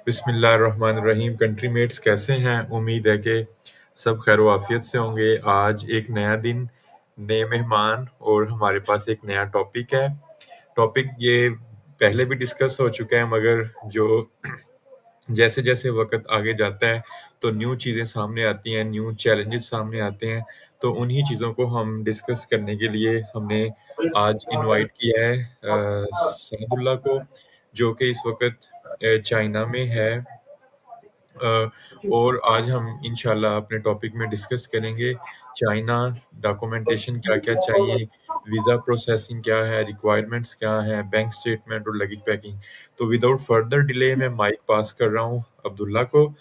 बिस्मिल्लाहिर्रहमानिर्रहीम। Country mats कैसे हैं? उम्मीद है कि सब खैर वाफियत से होंगे। आज एक नया दिन, नए मेहमान और हमारे पास एक नया टॉपिक है। टॉपिक ये पहले भी डिस्कस हो चुका है, मगर जो जैसे जैसे वक्त आगे जाता है तो न्यू चीज़ें सामने आती हैं, न्यू चैलेंजेस सामने आते हैं। तो उन्हीं चीज़ों को हम डिस्कस करने के लिए हमने आज इनवाइट किया है सादुल्ला को, जो कि इस वक्त चाइना में है। अ, और आज हम इंशाल्लाह अपने टॉपिक में डिस्कस करेंगे चाइना, डॉक्यूमेंटेशन क्या-क्या चाहिए, वीज़ा प्रोसेसिंग क्या है, रिक्वायरमेंट्स क्या हैं, बैंक स्टेटमेंट और लगेज पैकिंग। तो विदाउट फर्दर डिले मैं माइक पास कर रहा हूँ अब्दुल्ला को,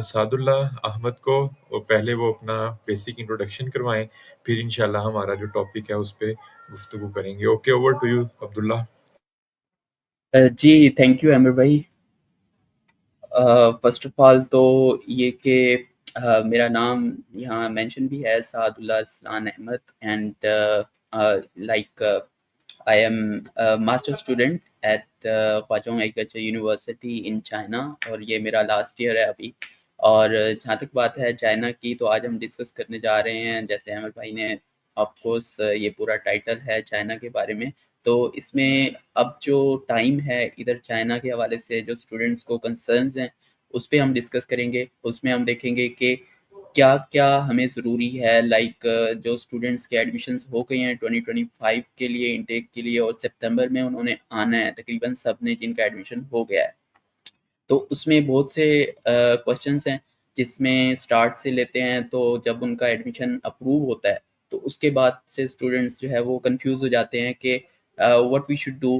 सादुल्ला अहमद को। और पहले वो अपना बेसिक इंट्रोडक्शन करवाएं, फिर इंशाल्लाह हमारा जो टॉपिक है उस पे गुफ्तगू करेंगे। Okay, over to you Abdullah. जी, थैंक यू आमिर भाई। फ़र्स्ट ऑफ़ ऑल तो ये कि मेरा नाम यहाँ मेंशन भी है Sadullah Arsalan Ahmed and like I am a master student at Hwa Chong Agriculture University in China और ये मेरा लास्ट ईयर है अभी। और जहाँ तक बात है चाइना की, तो आज हम डिस्कस करने जा रहे हैं, जैसे अमर भाई ने ऑफ कोर्स ये पूरा टाइटल है चाइना के बारे में। तो इसमें अब जो टाइम है इधर चाइना के हवाले से जो स्टूडेंट्स को कंसर्न्स हैं उस पे हम डिस्कस करेंगे। उसमें हम देखेंगे कि क्या-क्या हमें ज़रूरी है, लाइक जो स्टूडेंट्स के एडमिशन्स हो गए हैं 2025 के लिए इनटेक के लिए, और सितंबर में उन्होंने आना है तकरीबन सब ने जिनका एडमिशन हो गया है। तो उसमें बहुत से क्वेश्चंस हैं, जिसमें स्टार्ट से लेते हैं तो जब उनका एडमिशन अप्रूव होता है तो उसके बाद से स्टूडेंट्स जो है वो कंफ्यूज हो जाते हैं कि what we should do,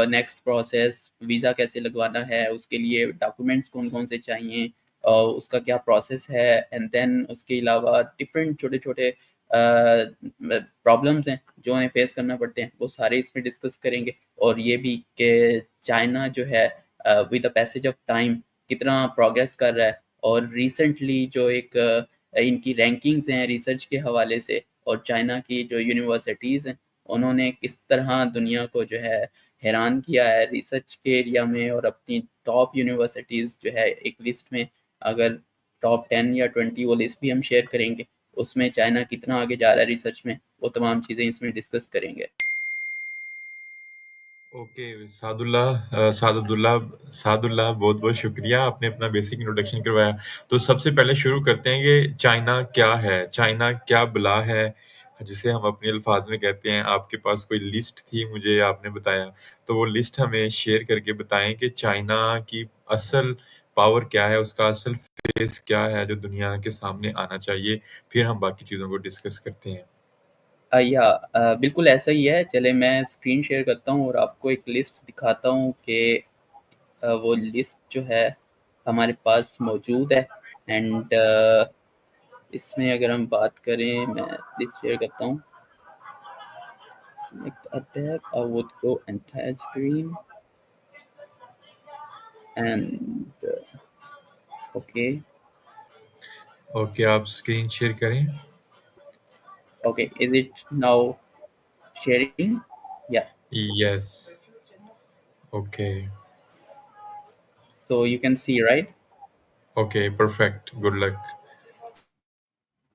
next process, visa कैसे लगवाना है, उसके लिए डॉक्यूमेंट्स कौन कौन से चाहिए, उसका क्या प्रोसेस है, एंड देन उसके अलावा डिफरेंट छोटे छोटे प्रॉब्लम्स हैं जो हमें फेस करना पड़ते हैं, वो सारे इसमें डिस्कस करेंगे। और ये भी कि चाइना जो है with the passage of time कितना प्रोग्रेस कर रहा है, और रिसेंटली जो एक इनकी रैंकिंग्स हैं रिसर्च के हवाले से, और चाइना की जो यूनिवर्सिटीज़ हैं उन्होंने किस तरह दुनिया को जो है हैरान किया है रिसर्च के एरिया में, और अपनी टॉप यूनिवर्सिटीज़ जो है एक लिस्ट में, अगर टॉप 10 या 20 वो लिस्ट भी हम शेयर करेंगे, उसमें चाइना कितना आगे जा रहा है रिसर्च में, वो तमाम चीज़ें इसमें डिस्कस करेंगे। ओके सादुल्ला, सादुल्ला सादुल्ला, बहुत बहुत शुक्रिया, आपने अपना बेसिक इंट्रोडक्शन करवाया। तो सबसे पहले शुरू करते हैं कि चाइना क्या है, चाइना क्या बला है जिसे हम अपने अल्फाज में कहते हैं। आपके पास कोई लिस्ट थी, मुझे आपने बताया, तो वो लिस्ट हमें शेयर करके बताएं कि चाइना की असल पावर क्या है, उसका असल फेस क्या है जो दुनिया के सामने आना चाहिए। फिर हम बाकी चीज़ों को डिस्कस करते हैं। या बिल्कुल ऐसा ही है। चले मैं स्क्रीन शेयर करता हूँ और आपको एक लिस्ट दिखाता हूँ कि वो लिस्ट जो है हमारे पास मौजूद है। एंड इसमें अगर हम बात करें, मैं लिस्ट शेयर करता हूँ। Select a tab, I would go entire screen and okay. Okay, आप स्क्रीन शेयर करें। Okay, is it now sharing? Yeah. Yes. Okay. So you can see, right? Okay, perfect, good luck.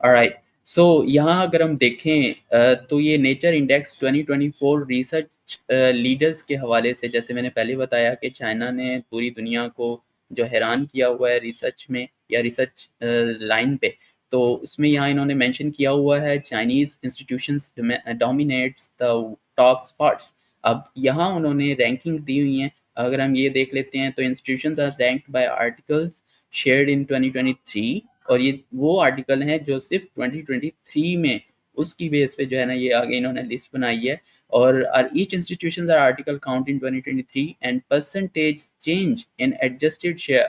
Alright. So यहाँ अगर हम देखें तो ये nature index 2024 research leaders के हवाले से, जैसे मैंने पहले बताया कि चाइना ने पूरी दुनिया को जो हैरान किया हुआ है रिसर्च में या रिसर्च लाइन पे, तो उसमें यहाँ इन्होंने मेंशन किया हुआ है Chinese institutions dominates the top spots. अब यहाँ उन्होंने रैंकिंग दी हुई है। अगर हम ये देख लेते हैं तो institutions are ranked by articles shared in 2023, और ये वो आर्टिकल हैं जो सिर्फ 2023 में उसकी बेस पे जो है ना ये आगे इन्होंने लिस्ट बनाई है। और each institution article count in 2023 and percentage change in adjusted share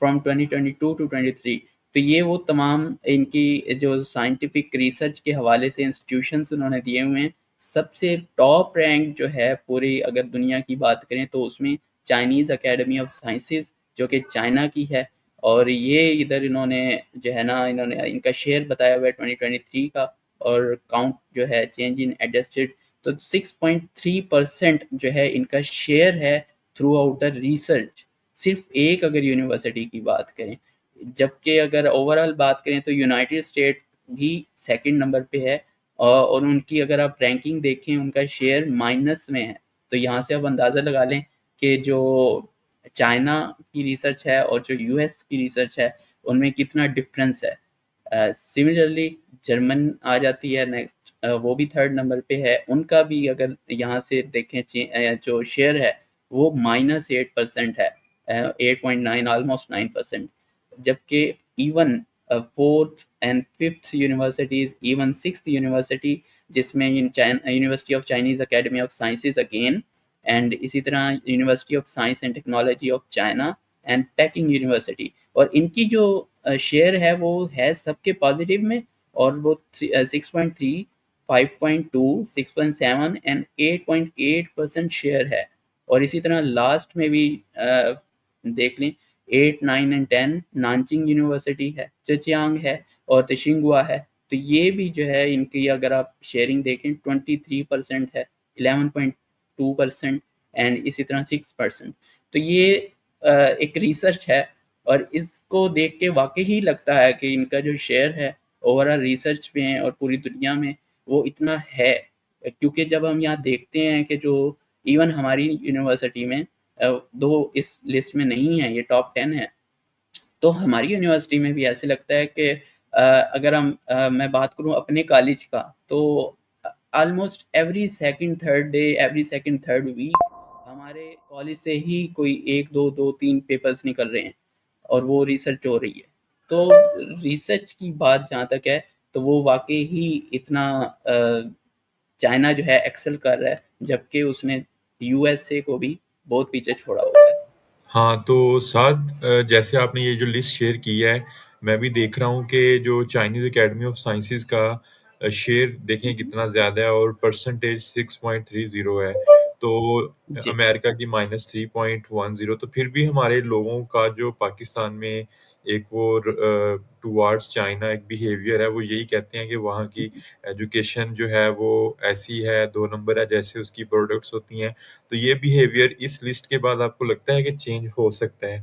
from 2022 to 23। तो ये वो तमाम इनकी जो साइंटिफिक रिसर्च के हवाले से इंस्टीट्यूशंस उन्होंने दिए हुए हैं। सबसे टॉप रैंक जो है पूरी अगर दुनिया की बात करें तो उसमें चाइनीज़ अकेडमी ऑफ साइंसेज जो कि चाइना की है। और ये इधर इन्होंने जो है ना इन्होंने इनका शेयर बताया हुआ है 2023 का, और काउंट जो है चेंज इन एडजस्टेड, तो 6.3% जो है इनका शेयर है थ्रू आउट द रिसर्च। सिर्फ एक अगर यूनिवर्सिटी की बात करें, जबकि अगर ओवरऑल बात करें तो यूनाइटेड स्टेट भी सेकंड नंबर पे है, और उनकी अगर आप रैंकिंग देखें उनका शेयर माइनस में है। तो यहाँ से आप अंदाज़ा लगा लें कि जो चाइना की रिसर्च है और जो यूएस की रिसर्च है उनमें कितना डिफरेंस है। सिमिलरली जर्मन आ जाती है नेक्स्ट, वो भी थर्ड नंबर पे है, उनका भी अगर यहाँ से देखें जो शेयर है वो -8% है, 8.9 ऑलमोस्ट 9%। जबकि even fourth and fifth universities, even sixth university जिसमें university of Chinese academy of sciences again, and इसी तरह university of science and technology of China and Peking university, और इनकी जो शेयर है वो है सबके पॉजिटिव में, और वो 6.3, 5.2, 6.7 एंड 8.8% शेयर है। और इसी तरह लास्ट में भी देख लें, 8, 9 एंड 10 नानचिंग यूनिवर्सिटी है, चचियांग है और तशिंगुआ है। तो ये भी जो है इनकी अगर आप शेयरिंग देखें 23% है, 11.2% एंड इसी तरह 6%। तो ये एक रिसर्च है, और इसको देख के वाकई ही लगता है कि इनका जो शेयर है ओवरऑल रिसर्च में और पूरी दुनिया में वो इतना है। क्योंकि जब हम यहाँ देखते हैं कि जो इवन हमारी यूनिवर्सिटी में दो इस लिस्ट में नहीं है, ये टॉप 10 है, तो हमारी यूनिवर्सिटी में भी ऐसे लगता है कि अगर मैं बात करूँ अपने कॉलेज का, तो almost every second third day, every second third week हमारे कॉलेज से ही कोई एक दो दो तीन पेपर्स निकल रहे हैं और वो रिसर्च हो रही है। तो रिसर्च की बात जहाँ तक है तो वो वाकई ही इतना चाइना जो है एक्सेल कर रहा है, जबकि उसने यूएसए को भी बहुत पीछे छोड़ा हुआ है। हाँ, तो साथ जैसे आपने ये जो लिस्ट शेयर की है, मैं भी देख रहा हूँ कि जो चाइनीज़ एकेडमी ऑफ साइंसेज़ का शेयर देखें कितना ज़्यादा है और परसेंटेज 6.30 है। तो जी। अमेरिका की -3.10, तो फिर भी हमारे लोगों का जो पाकिस्तान में एक वो टुवर्ड्स चाइना एक बिहेवियर है, वो यही कहते हैं कि वहाँ की एजुकेशन जो है वो ऐसी है, 2 नंबर है, जैसे उसकी प्रोडक्ट्स होती हैं। तो ये बिहेवियर इस लिस्ट के बाद आपको लगता है कि चेंज हो सकता है?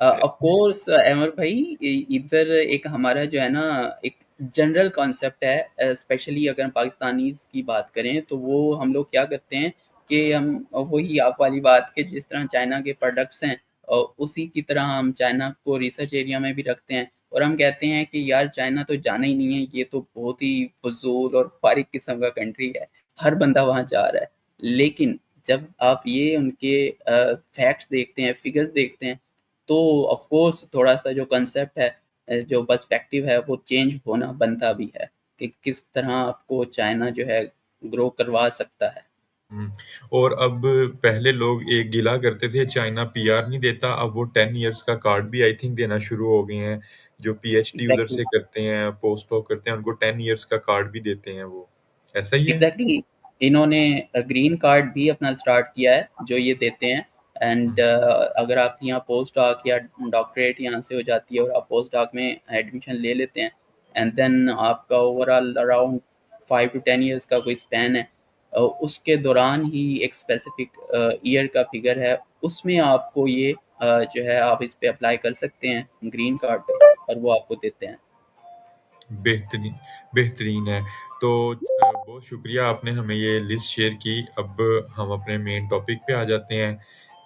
ऑफ कोर्स अमर भाई, इधर एक हमारा जो है ना एक जनरल कॉन्सेप्ट है, स्पेशली अगर हम पाकिस्तानीज की बात करें तो वो हम लोग क्या करते हैं कि हम वही आप वाली बात के जिस तरह चाइना के प्रोडक्ट्स हैं और उसी की तरह हम चाइना को रिसर्च एरिया में भी रखते हैं, और हम कहते हैं कि यार चाइना तो जाना ही नहीं है, ये तो बहुत ही फजूल और फारिग किस्म का कंट्री है, हर बंदा वहाँ जा रहा है। लेकिन जब आप ये उनके फैक्ट्स देखते हैं, फिगर्स देखते हैं, तो ऑफ कोर्स थोड़ा-सा जो कांसेप्ट है, जो पर्सपेक्टिव है वो चेंज होना बनता भी है कि किस तरह आपको चाइना जो है ग्रो करवा सकता है। हुँ, और अब पहले लोग एक गिला करते थे चाइना पीआर नहीं देता, अब वो 10 इयर्स का कार्ड भी आई थिंक देना शुरू हो गए हैं। जो पीएचडी उधर एग्ज़ैक्टली। से करते हैं, पोस्ट डॉक करते हैं, उनको 10 इयर्स का कार्ड भी देते हैं वो। ऐसा ही है? एग्जैक्टली, इन्होंने ग्रीन कार्ड भी अपना स्टार्ट किया है जो ये देते हैं। एंड अगर आप यहाँ पोस्ट डॉक या डॉक्टरेट यहाँ से हो जाती है और आप पोस्ट डॉक में एडमिशन ले लेते हैं, एंड देन आपका ओवरऑल अराउंड 5 to 10 ईयर्स का कोई स्पैन है, उसके दौरान ही एक स्पेसिफिक ईयर का फिगर है, उसमें आपको ये जो है आप इस पे अप्लाई कर सकते हैं ग्रीन कार्ड पे, और वो आपको देते हैं। बेहतरीन बेहतरीन है। तो बहुत शुक्रिया आपने हमें ये लिस्ट शेयर की। अब हम अपने मेन टॉपिक पे आ जाते हैं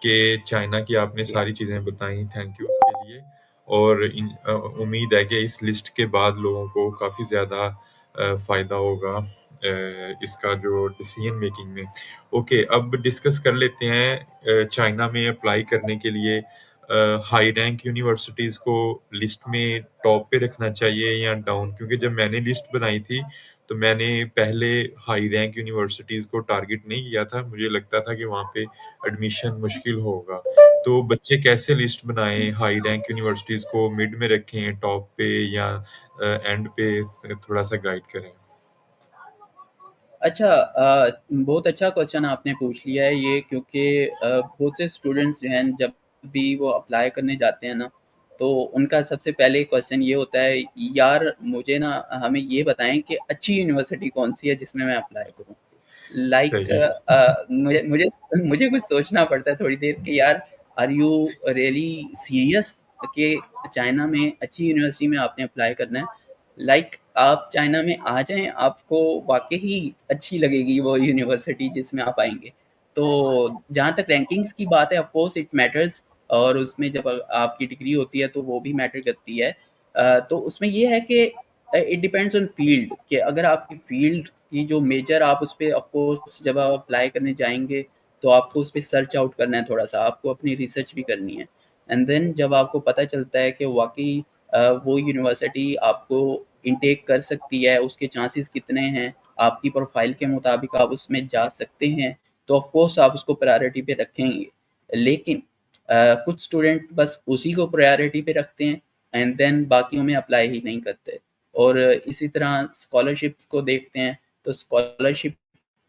कि चाइना की आपने जी। सारी चीज़ें बताई, थैंक यू उसके लिए। और उम्मीद है कि इस लिस्ट के बाद लोगों को काफ़ी ज़्यादा फ़ायदा होगा इसका जो डिसीजन मेकिंग में। ओके, अब डिस्कस कर लेते हैं चाइना में अप्लाई करने के लिए हाई रैंक यूनिवर्सिटीज़ को लिस्ट में टॉप पे रखना चाहिए या डाउन? क्योंकि जब मैंने लिस्ट बनाई थी, तो मैंने पहले हाई रैंक यूनिवर्सिटीज़ को टारगेट नहीं किया था। मुझे लगता था कि वहाँ पे एडमिशन मुश्किल होगा। तो बच्चे कैसे लिस्ट बनाएँ? हाई रैंक यूनिवर्सिटीज़ को मिड में रखें, टॉप पे या एंड पे? थोड़ा-सा गाइड करें। अच्छा, बहुत अच्छा क्वेश्चन आपने पूछ लिया है ये, क्योंकि बहुत से स्टूडेंट्स जो हैं जब भी वो अप्लाई करने जाते हैं ना, तो उनका सबसे पहले क्वेश्चन ये होता है, यार मुझे ना हमें ये बताएं कि अच्छी यूनिवर्सिटी कौन सी है जिसमें मैं अप्लाई करूं। लाइक सही। मुझे मुझे मुझे कुछ सोचना पड़ता है थोड़ी देर कि यार आर यू रियली सीरियस कि चाइना में अच्छी यूनिवर्सिटी में आपने अप्लाई करना है? लाइक आप चाइना में आ जाएँ, आपको वाक़ई ही अच्छी लगेगी वो यूनिवर्सिटी जिसमें आप आएँगे। तो जहाँ तक रैंकिंग्स की बात है, ऑफ कोर्स इट मैटर्स, और उसमें जब आपकी डिग्री होती है तो वो भी मैटर करती है। तो उसमें ये है कि इट डिपेंड्स ऑन फील्ड, कि अगर आपकी फील्ड की जो मेजर, आप उस पे ऑफ कोर्स जब आप अप्लाई करने जाएँगे तो आपको उस पे सर्च आउट करना है थोड़ा-सा, आपको अपनी रिसर्च भी करनी है। एंड देन जब आपको पता चलता है कि वाक़ई वो यूनिवर्सिटी आपको इनटेक कर सकती है, उसके चांसेस कितने हैं, आपकी प्रोफ़ाइल के मुताबिक आप उसमें जा सकते हैं, तो ऑफ कोर्स आप उसको प्रायोरिटी पे रखेंगे। लेकिन कुछ स्टूडेंट बस उसी को प्रायोरिटी पे रखते हैं एंड देन बाकियों में अप्लाई ही नहीं करते। और इसी तरह स्कॉलरशिप्स को देखते हैं, तो स्कॉलरशिप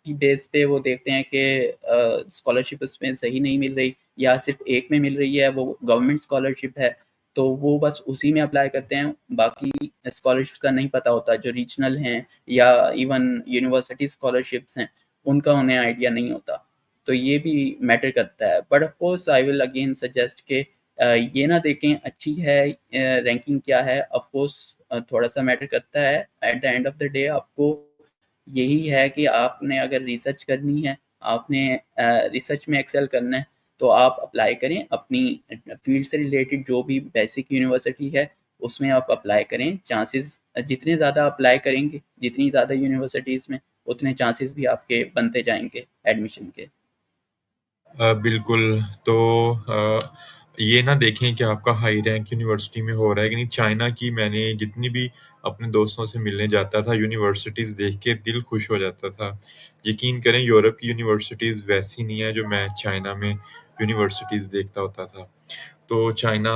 की बेस पे वो देखते हैं कि स्कॉलरशिप उसमें सही नहीं मिल रही, या सिर्फ एक में मिल रही है, वो गवर्नमेंट स्कॉलरशिप है, तो वो बस उसी में अप्लाई करते हैं। बाकी स्कॉलरशिप का नहीं पता होता, जो रीजनल हैं या इवन यूनिवर्सिटी स्कॉलरशिप्स हैं, उनका उन्हें आइडिया नहीं होता। तो ये भी मैटर करता है। But of course I will again suggest के ये ना देखें अच्छी है रैंकिंग क्या है। ऑफ कोर्स थोड़ा सा मैटर करता है। At the end of the day आपको यही है कि आपने अगर रिसर्च करनी है, आपने रिसर्च में एक्सेल करना है, तो आप अप्लाई करें अपनी फील्ड से रिलेटेड जो भी बेसिक यूनिवर्सिटी है, उसमें आप अप्लाई करें। चांसेस जितने ज़्यादा अप्लाई करेंगे, जितनी ज़्यादा यूनिवर्सिटीज़ में, उतने चांसेस भी आपके बनते जाएंगे एडमिशन के। बिल्कुल। तो ये ना देखें कि आपका हाई रैंक यूनिवर्सिटी में हो रहा है कि नहीं। चाइना की मैंने जितनी भी अपने दोस्तों से मिलने जाता था, यूनिवर्सिटीज़ देख के दिल खुश हो जाता था। यकीन करें, यूरोप की यूनिवर्सिटीज़ वैसी नहीं है जो मैं चाइना में यूनिवर्सिटीज़ देखता होता था। तो चाइना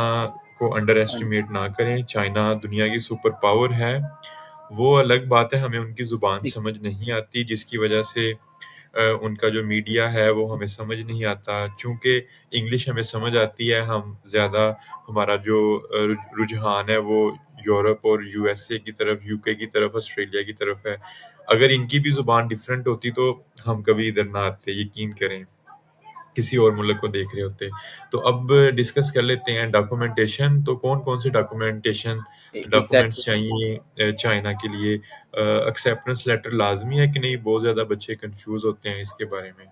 को अंडर हाँ जी। एस्टिमेट ना करें। चाइना दुनिया की सुपर पावर है। वो अलग बात है, हमें उनकी ज़ुबान ठीक। समझ नहीं आती, जिसकी वजह से उनका जो मीडिया है वो हमें समझ नहीं आता। चूँकि इंग्लिश हमें समझ आती है, हम ज़्यादा हमारा जो रुझान है वो यूरोप और यूएसए की तरफ, यूके की तरफ, ऑस्ट्रेलिया की तरफ है। अगर इनकी भी ज़ुबान डिफरेंट होती तो हम कभी इधर ना आते, यकीन करें। किसी और मुल्क को देख रहे होते। तो अब डिस्कस कर लेते हैं डॉक्यूमेंटेशन। तो कौन-कौन से डॉक्यूमेंट्स एग्जैक्टली। चाहिए चाइना के लिए? एक्सेप्टेंस लेटर लाज़मी है कि नहीं? बहुत ज़्यादा बच्चे कन्फ्यूज़ होते हैं इसके बारे में।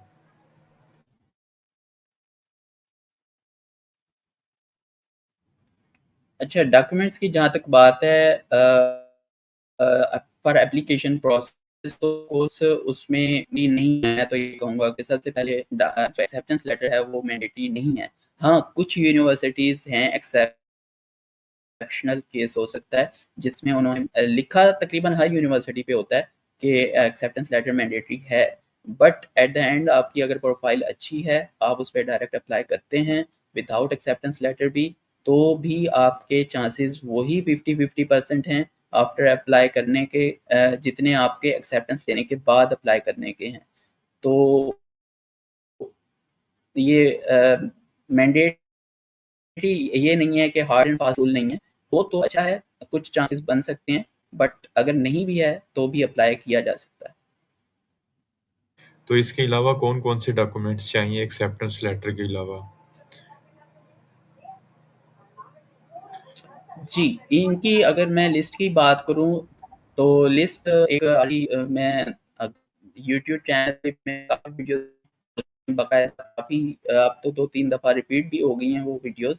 अच्छा, डॉक्यूमेंट्स की जहाँ तक बात है, फॉर एप्लीकेशन प्रोसेस, तो कोर्स उसमें भी नहीं है। मैं तो ये कहूँगा कि सबसे पहले जो एक्सेप्टेंस लेटर है वो मैंडेटरी नहीं है। हाँ, कुछ यूनिवर्सिटीज़ हैं, एक्सेप्शनल केस हो सकता है जिसमें उन्होंने लिखा तकरीबन हर यूनिवर्सिटी पे होता है कि एक्सेप्टेंस लेटर मैंडेटरी है। बट एट द एंड आपकी अगर प्रोफाइल अच्छी है, आप उस पर डायरेक्ट अप्लाई करते हैं विदाउट एक्सेप्टेंस लेटर भी, तो भी आपके चांसेस वही 50-50% हैं आफ्टर अप्लाई करने के, जितने आपके एक्सेप्टेंस लेने के बाद अप्लाई करने के हैं। तो ये मैंडेटरी ये नहीं है कि हार्ड एंड फास्ट रूल नहीं है। वो तो अच्छा है, कुछ चांसेस बन सकते हैं, बट अगर नहीं भी है तो भी अप्लाई किया जा सकता है। तो इसके अलावा कौन-कौन से डॉक्यूमेंट्स चाहिए एक्सेप्टेंस लेटर के अलावा? जी, इनकी अगर मैं लिस्ट की बात करूँ, तो लिस्ट एक मैं यूट्यूब चैनल पे मैं काफ़ी वीडियो बाकायदा काफ़ी अब तो 2-3 दफ़ा रिपीट भी हो गई हैं वो वीडियोज़।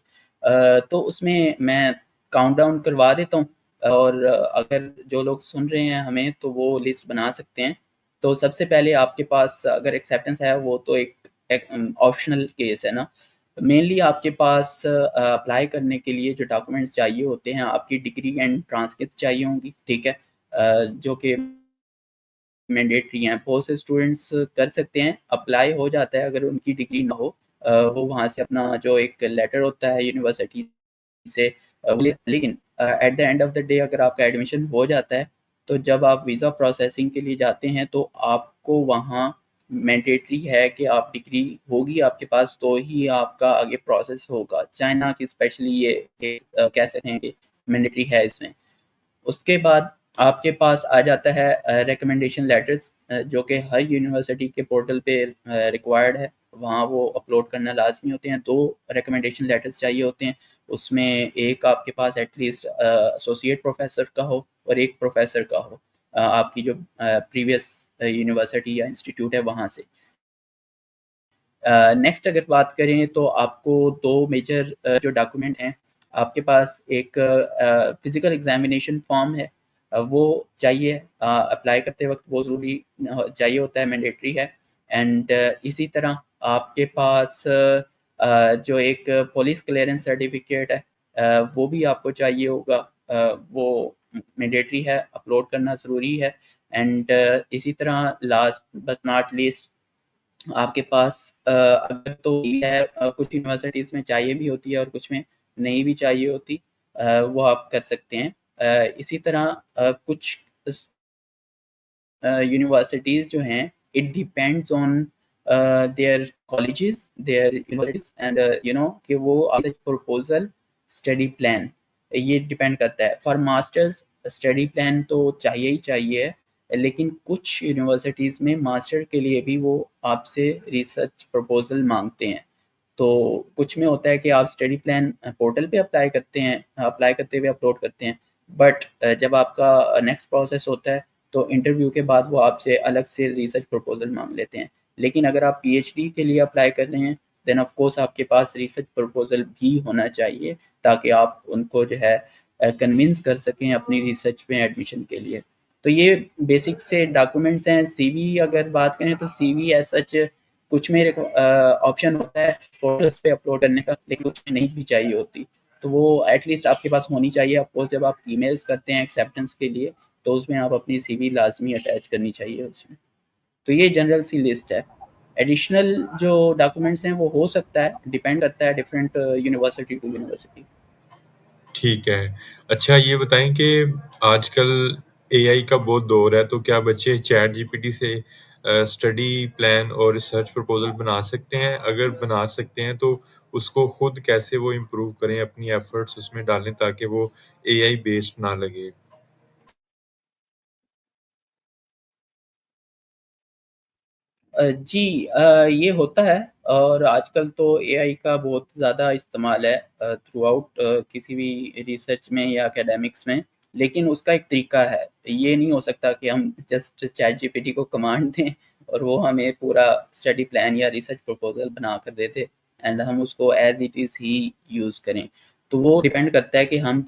तो उसमें मैं काउंटडाउन करवा देता हूँ, और अगर जो लोग सुन रहे हैं हमें तो वो लिस्ट बना सकते हैं। तो सबसे पहले आपके पास अगर एक्सेप्टेंस है, वो तो एक ऑप्शनल केस है ना। मेनली आपके पास अप्लाई करने के लिए जो डॉक्यूमेंट्स चाहिए होते हैं, आपकी डिग्री एंड ट्रांसक्रिप्ट चाहिए होंगी, ठीक है? जो कि मैंडेटरी हैं। बहुत से स्टूडेंट्स कर सकते हैं, अप्लाई हो जाता है अगर उनकी डिग्री ना हो। वो वहाँ से अपना जो एक लेटर होता है यूनिवर्सिटी से, लेकिन at the end of the day अगर आपका एडमिशन हो जाता है, तो जब आप वीज़ा प्रोसेसिंग के लिए जाते हैं, तो आपको वहाँ मैंडेटरी है कि आप डिग्री होगी आपके पास, तो ही आपका आगे प्रोसेस होगा। चाइना की स्पेशली ये कह सकते हैं कि मैंडेटरी है इसमें। उसके बाद आपके पास आ जाता है रिकमेंडेशन लेटर्स, जो कि हर यूनिवर्सिटी के पोर्टल पे रिक्वायर्ड है। वहाँ वो अपलोड करना लाज़मी होते हैं। 2 रिकमेंडेशन लेटर्स चाहिए होते हैं, उसमें एक आपके पास एटलीस्ट एसोसिएट प्रोफ़ेसर का हो और एक प्रोफ़ेसर का हो, आपकी जो प्रीवियस यूनिवर्सिटी या इंस्टीट्यूट है वहाँ से। नेक्स्ट अगर बात करें तो आपको 2 मेजर जो डॉक्यूमेंट हैं, आपके पास एक फिज़िकल एग्ज़ामिनेशन फॉर्म है, वो चाहिए, अप्लाई करते वक़्त वो ज़रूरी चाहिए होता है, मैंडेटरी है। एंड इसी तरह आपके पास जो एक पुलिस क्लीयरेंस सर्टिफ़िकेट है, वो भी आपको चाहिए होगा, वो मैंडेटरी है, अपलोड करना ज़रूरी है। एंड इसी तरह लास्ट बट नॉट लीस्ट आपके पास अगर तो ये है, कुछ यूनिवर्सिटीज़ में चाहिए भी होती है और कुछ में नहीं भी चाहिए होती, वो आप कर सकते हैं। इसी तरह कुछ यूनिवर्सिटीज़ जो हैं, it depends on their colleges, their universities and कि वो आपसे प्रपोज़ल, स्टडी प्लान, ये डिपेंड करता है। फॉर मास्टर्स स्टडी प्लान तो चाहिए ही चाहिए है, लेकिन कुछ यूनिवर्सिटीज़ में मास्टर के लिए भी वो आपसे रिसर्च प्रपोज़ल माँगते हैं। तो कुछ में होता है कि आप स्टडी प्लान पोर्टल पे अप्लाई करते हैं, अप्लाई करते हुए अपलोड करते हैं, बट जब आपका नेक्स्ट प्रोसेस होता है तो इंटरव्यू के बाद वो आपसे अलग से रिसर्च प्रपोज़ल माँग लेते हैं। लेकिन अगर आप पीएचडी के लिए अप्लाई कर रहे हैं, देन ऑफ कोर्स आपके पास रिसर्च प्रपोज़ल भी होना चाहिए, ताकि आप उनको जो है कन्विंस कर सकें अपनी रिसर्च में एडमिशन के लिए। तो ये बेसिक से डॉक्यूमेंट्स हैं। सीवी अगर बात करें तो सीवी एज़ सच कुछ में ऑप्शन होता है पोर्टल्स पे अपलोड करने का, लेकिन कुछ में नहीं भी चाहिए होती। तो वो एटलीस्ट आपके पास होनी चाहिए। ऑफ कोर्स जब आप ईमेल्स करते हैं एक्सेप्टेंस के लिए, तो उसमें आप अपनी सीवी लाज़मी अटैच करनी चाहिए उसमें। तो ये जनरल सी लिस्ट है। एडिशनल जो डॉक्यूमेंट्स हैं वो हो सकता है, डिपेंड करता है डिफरेंट यूनिवर्सिटी टू यूनिवर्सिटी। ठीक है। अच्छा ये बताएँ कि आजकल एआई का बहुत दौर है, तो क्या बच्चे चैट जीपीटी से स्टडी प्लान और रिसर्च प्रपोज़ल बना सकते हैं? अगर बना सकते हैं, तो उसको खुद कैसे वो इम्प्रूव करें, अपनी एफ़र्ट्स उसमें डालें ताकि वो एआई बेस्ड ना लगे? जी, ये होता है और आजकल तो एआई का बहुत ज़्यादा इस्तेमाल है थ्रू आउट किसी भी रिसर्च में या एकेडमिक्स में, लेकिन उसका एक तरीका है। ये नहीं हो सकता कि हम जस्ट चैट जीपीटी को कमांड दें और वो हमें पूरा स्टडी प्लान या रिसर्च प्रपोज़ल बना कर दे दे एंड हम उसको as it is he use करें। तो वो डिपेंड करता है कि हम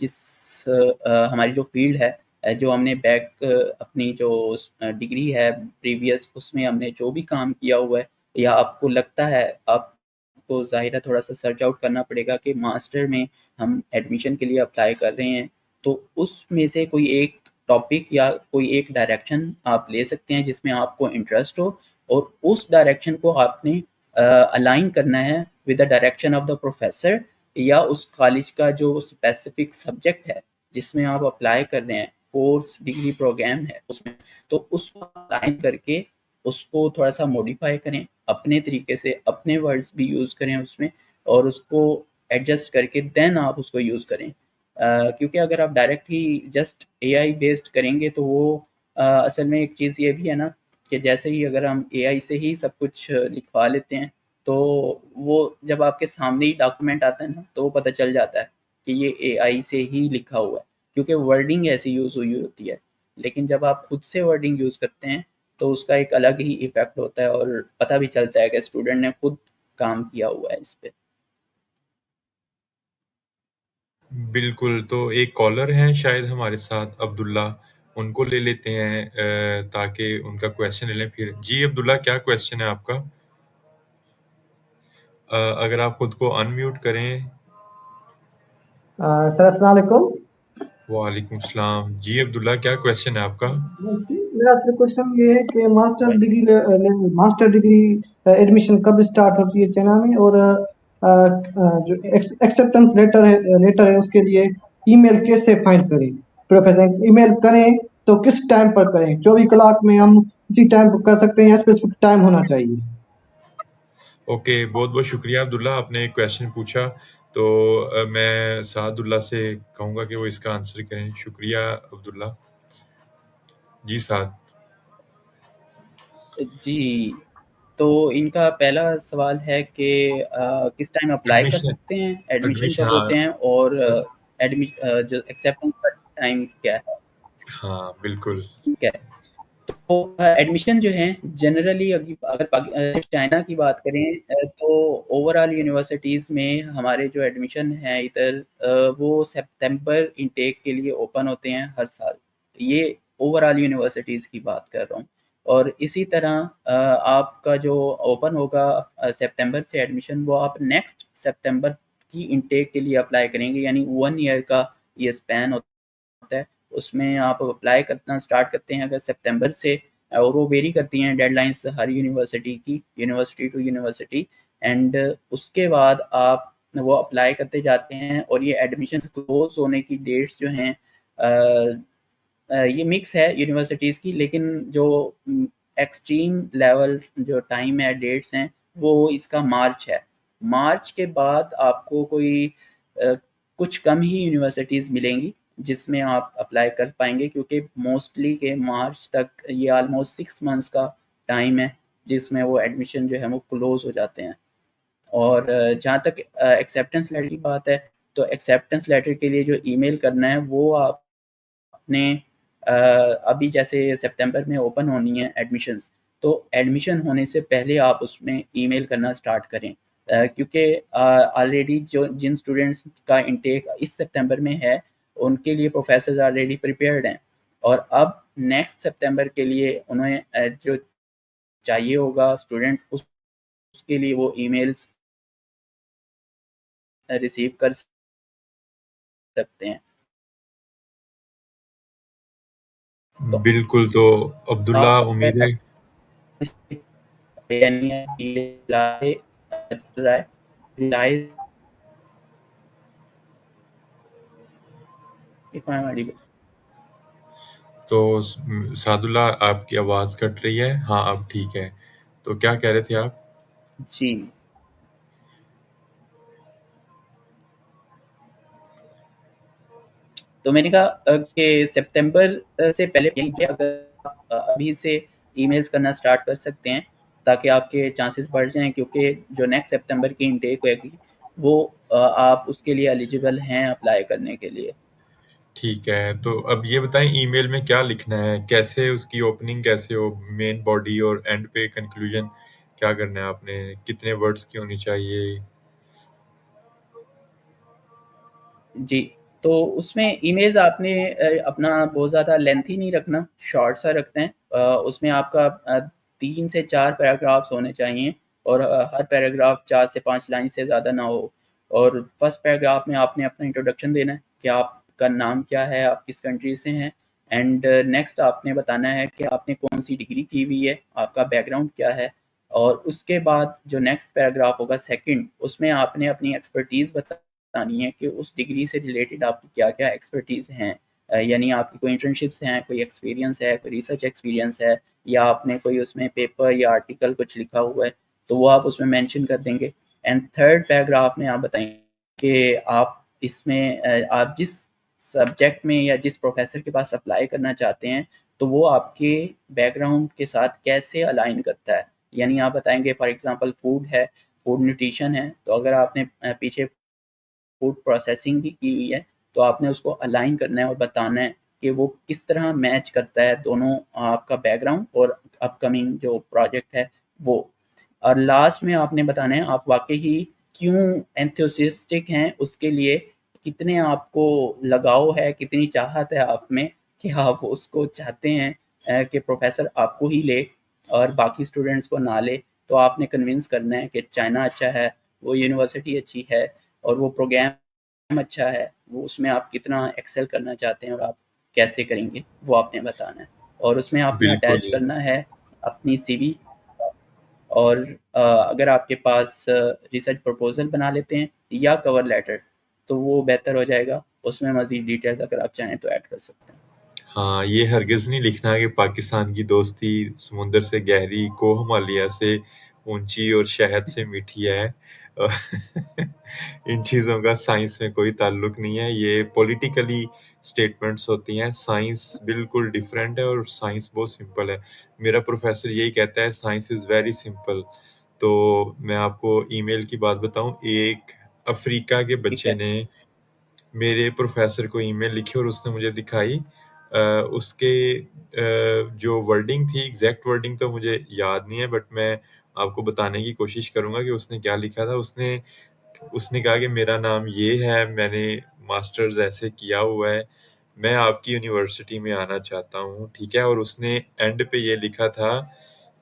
हमारी जो फ़ील्ड है, जो हमने अपनी जो डिग्री है प्रीवियस, उसमें हमने जो भी काम किया हुआ है, या आपको लगता है, आपको ज़ाहिर है थोड़ा सा सर्च आउट करना पड़ेगा कि मास्टर में हम एडमिशन के लिए अप्लाई कर रहे हैं, तो उसमें से कोई एक टॉपिक या कोई एक डायरेक्शन आप ले सकते हैं जिसमें आपको इंटरेस्ट हो, और उस डायरेक्शन को आपने अलाइन करना है with the direction of the professor या उस कॉलेज का जो स्पेसिफिक सब्जेक्ट है जिसमें आप अप्लाई कर रहे हैं, कोर्स डिग्री प्रोग्राम है उसमें, तो उसको अलाइन करके उसको थोड़ा सा मॉडिफाई करें अपने तरीके से, अपने वर्ड्स भी यूज़ करें उसमें, और उसको एडजस्ट करके देन आप उसको यूज़ करें। क्योंकि अगर आप डायरेक्ट ही जस्ट एआई बेस्ड करेंगे तो वो असल में एक चीज़ ये भी है ना कि जैसे ही अगर हम एआई से ही सब कुछ लिखवा लेते हैं, तो वो जब आपके सामने ही डॉक्यूमेंट आता है ना, तो वो पता चल जाता है कि ये एआई से ही लिखा हुआ है, क्योंकि वर्डिंग ऐसी यूज़ हुई होती है। लेकिन जब आप खुद से वर्डिंग यूज़ करते हैं, तो उसका एक अलग ही इफ़ेक्ट होता है और पता भी चलता है कि स्टूडेंट ने खुद काम किया हुआ है इस पे। बिल्कुल, तो एक कॉलर हैं शायद हमारे साथ अब्दुल्ला, उनको ले लेते हैं ताकि उनका क्वेश्चन ले लें फिर। जी अब्दुल्ला, क्या क्वेश्चन है आपका? अगर आप खुद को अनम्यूट करें। सर अस्सलाम वालेकुम। वालेकुम सलाम। जी अब्दुल्ला, क्या क्वेश्चन है आपका? मेरा सिर्फ क्वेश्चन ये है कि मास्टर डिग्री एडमिशन कब स्टार्ट होती है चाइना में, और जो एक्सेप्टेंस लेटर है उसके लिए ईमेल कैसे फाइंड करें? प्रोफेसर ईमेल करें तो किस टाइम पर करें? 24 कलाक में हम इसी टाइम पर कर सकते हैं या स्पेसिफिक टाइम होना चाहिए? ओके, बहुत-बहुत शुक्रिया अब्दुल्ला, आपने एक क्वेश्चन पूछा, तो मैं सादुल्लाह से कहूँगा कि वो इसका आंसर करें। शुक्रिया अब्दुल्ला। जी साद। जी, तो इनका पहला सवाल है कि किस टाइम अप्लाई कर एडमिशन सकते हैं, एडमिशन एडमिशन कब हाँ, होते हैं और जो एक्सेप्टेंस का टाइम क्या है? हाँ, बिल्कुल। ठीक है। तो एडमिशन जो है जनरली अगर चाइना की बात करें तो ओवरऑल यूनिवर्सिटीज़ में हमारे जो एडमिशन है इधर वो सितंबर इनटेक के लिए ओपन होते हैं हर साल। ये ओवरऑल यूनिवर्सिटीज़ की बात कर रहा हूँ। और इसी तरह आपका जो ओपन होगा सितंबर से एडमिशन, वो आप नेक्स्ट सितंबर की इनटेक के लिए अप्लाई करेंगे, यानी 1 ईयर का ये स्पैन होता है। उसमें आप अप्लाई करना स्टार्ट करते हैं अगर सितंबर से, और वो वेरी करती हैं डेडलाइंस हर यूनिवर्सिटी की, यूनिवर्सिटी टू यूनिवर्सिटी। एंड उसके बाद आप वो अप्लाई करते जाते हैं और ये एडमिशन क्लोज होने की डेट्स जो हैं ये मिक्स है यूनिवर्सिटीज़ की, लेकिन जो एक्सट्रीम लेवल जो टाइम है, डेट्स हैं, वो इसका मार्च है। मार्च के बाद आपको कोई कुछ कम ही यूनिवर्सिटीज़ मिलेंगी जिसमें आप अप्लाई कर पाएंगे, क्योंकि मोस्टली के मार्च तक ये ऑलमोस्ट 6 मंथ्स का टाइम है जिसमें वो एडमिशन जो है वो क्लोज हो जाते हैं। और जहाँ तक एक्सेप्टेंस लेटर की बात है, तो एक्सेप्टेंस लेटर के लिए जो ईमेल करना है वो आपने अभी जैसे सितंबर में ओपन होनी है एडमिशन्स, तो एडमिशन होने से पहले आप उसमें ईमेल करना स्टार्ट करें, क्योंकि ऑलरेडी जो जिन स्टूडेंट्स का इनटेक इस सितंबर में है उनके लिए प्रोफेसर्स ऑलरेडी प्रिपेयर्ड हैं, और अब नेक्स्ट सितंबर के लिए उन्हें जो चाहिए होगा स्टूडेंट उसके लिए वो ईमेल्स रिसीव कर सकते हैं। तो बिल्कुल, तो अब्दुल्ला आप उम्मीद है यानी जुलाई जुलाई जुलाई तो सादुल्ला आपकी आवाज़ कट रही है। हाँ, अब ठीक है। तो क्या कह रहे थे आप? जी। तो मैंने कहा कि सितंबर से पहले अगर आप अभी से ईमेल्स करना स्टार्ट कर सकते हैं ताकि आपके चांसेस बढ़ जाएं, क्योंकि जो नेक्स्ट सितंबर की इनटेक होगी वो आप उसके लिए एलिजिबल हैं अप्लाई करने के लिए। ठीक है, तो अब ये बताएं ईमेल में क्या लिखना है? कैसे उसकी ओपनिंग कैसे हो? मेन बॉडी और एंड पे कंक्लूजन क्या करना है आपने? कितने वर्ड्स की होनी चाहिए? जी, तो उसमें इमेज आपने अपना बहुत ज़्यादा लेंथी नहीं रखना, शॉर्ट सा रखते हैं। उसमें आपका 3 से 4 पैराग्राफ्स होने चाहिए, और हर पैराग्राफ 4 से 5 लाइन से ज़्यादा ना हो। और फर्स्ट पैराग्राफ में आपने अपना इंट्रोडक्शन देना है कि आपका नाम क्या है, आप किस कंट्री से हैं, एंड नेक्स्ट आपने बताना है कि आपने कौन-सी डिग्री की हुई है, आपका बैकग्राउंड क्या है। और उसके बाद जो नेक्स्ट पैराग्राफ होगा सेकंड, उसमें आपने अपनी एक्सपर्टीज़ बतानी है कि उस डिग्री से रिलेटेड आपकी क्या-क्या एक्सपर्टीज़ हैं। यानी आपकी कोई इंटर्नशिप्स हैं, कोई एक्सपीरियंस है, कोई रिसर्च एक्सपीरियंस है, या आपने कोई उसमें पेपर या आर्टिकल कुछ लिखा हुआ है, तो वो आप उसमें मेंशन कर देंगे। एंड थर्ड पैराग्राफ में आप बताएंगे कि आप इसमें आप जिस सब्जेक्ट में या जिस प्रोफेसर के पास अप्लाई करना चाहते हैं, तो वो आपके बैकग्राउंड के साथ कैसे अलाइन करता है। यानी आप बताएंगे फॉर एग्जांपल फूड है, फूड न्यूट्रिशन है, तो अगर आपने पीछे फूड प्रोसेसिंग भी की हुई है, तो आपने उसको अलाइन करना है और बताना है कि वो किस तरह मैच करता है दोनों, आपका बैकग्राउंड और अपकमिंग जो प्रोजेक्ट है वो। और लास्ट में आपने बताना है आप वाक़ई ही क्यों एंथुसियास्टिक हैं उसके लिए, कितने आपको लगाव है, कितनी चाहत है आप में कि आप उसको चाहते हैं कि प्रोफ़ेसर आपको ही ले और बाकी स्टूडेंट्स को ना ले। तो आपने कन्विंस करना है कि चाइना अच्छा है, वो यूनिवर्सिटी अच्छी है और वो प्रोग्राम अच्छा है, वो उसमें आप कितना एक्सेल करना चाहते हैं और आप कैसे करेंगे, वो आपने बताना है। और उसमें आपने अटैच बिल्कुल। करना है अपनी सीवी, और अगर आपके पास रिसर्च प्रपोज़ल बना लेते हैं या कवर लेटर, तो वो बेहतर हो जाएगा। उसमें मज़ीद डिटेल्स अगर आप चाहें तो ऐड कर सकते हैं। हाँ, ये हरगिज़ नहीं लिखना कि पाकिस्तान की दोस्ती समुंदर से गहरी, कोह हिमालय से ऊंची और शहद से मीठी है। इन चीज़ों का साइंस में कोई ताल्लुक नहीं है, ये पॉलिटिकली स्टेटमेंट्स होती हैं। साइंस बिल्कुल डिफरेंट है और साइंस बहुत सिंपल है। मेरा प्रोफेसर यही कहता है, साइंस इज़ वेरी सिंपल। तो मैं आपको ईमेल की बात बताऊँ, एक अफ्रीका के ठीक बच्चे है। ने मेरे प्रोफेसर को ईमेल लिखी और उसने मुझे दिखाई। उसके जो वर्डिंग थी, एग्ज़ैक्ट वर्डिंग तो मुझे याद नहीं है, बट मैं आपको बताने की कोशिश करूँगा कि उसने क्या लिखा था। उसने उसने कहा कि मेरा नाम ये है, मैंने मास्टर्स ऐसे किया हुआ है, मैं आपकी यूनिवर्सिटी में आना चाहता हूँ, ठीक है? और उसने एंड पे ये लिखा था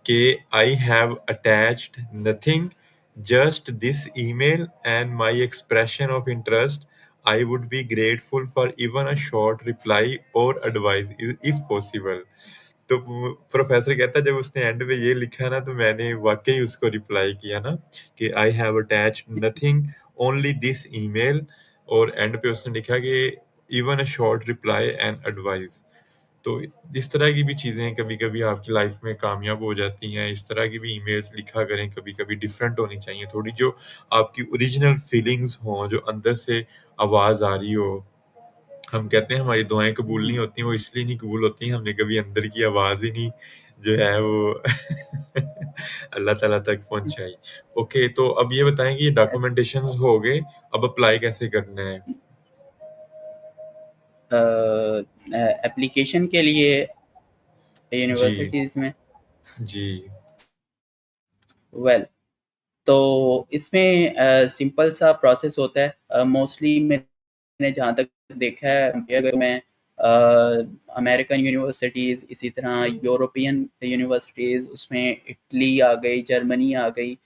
कि I have attached nothing, just this email and my expression of interest. I would be grateful for even a short reply और एडवाइस इफ पॉसिबल। तो प्रोफेसर कहता है, जब उसने एंड में ये लिखा ना, तो मैंने वाकई उसको रिप्लाई किया ना कि I have attached nothing, only this email, और एंड पे उसने लिखा कि even a short reply and advice. तो इस तरह की भी चीज़ें कभी-कभी आपकी लाइफ में कामयाब हो जाती हैं। इस तरह की भी ईमेल्स लिखा करें, कभी-कभी डिफरेंट होनी चाहिए थोड़ी, जो आपकी ओरिजिनल फीलिंग्स हों, जो अंदर से आवाज़ आ रही हो। हम कहते हैं हमारी दुआएँ कबूल नहीं होती हैं, वो इसलिए नहीं कबूल होती हैं, हमने कभी अंदर की आवाज़ ही नहीं जो है वो अल्लाह ताला तक पहुँचाई। ओके, तो अब ये बताएँ कि ये डॉक्यूमेंटेशंस हो गए, अब अप्लाई कैसे करना है? एप्लीकेशन के लिए जी, यूनिवर्सिटीज़ में, जी, वेल, तो इसमें सिंपल सा प्रोसेस होता है। मोस्टली मैंने जहाँ तक देखा है, अगर मैं अमेरिकन यूनिवर्सिटीज़, इसी तरह यूरोपियन यूनिवर्सिटीज़, उसमें इटली आ गई, जर्मनी आ गई,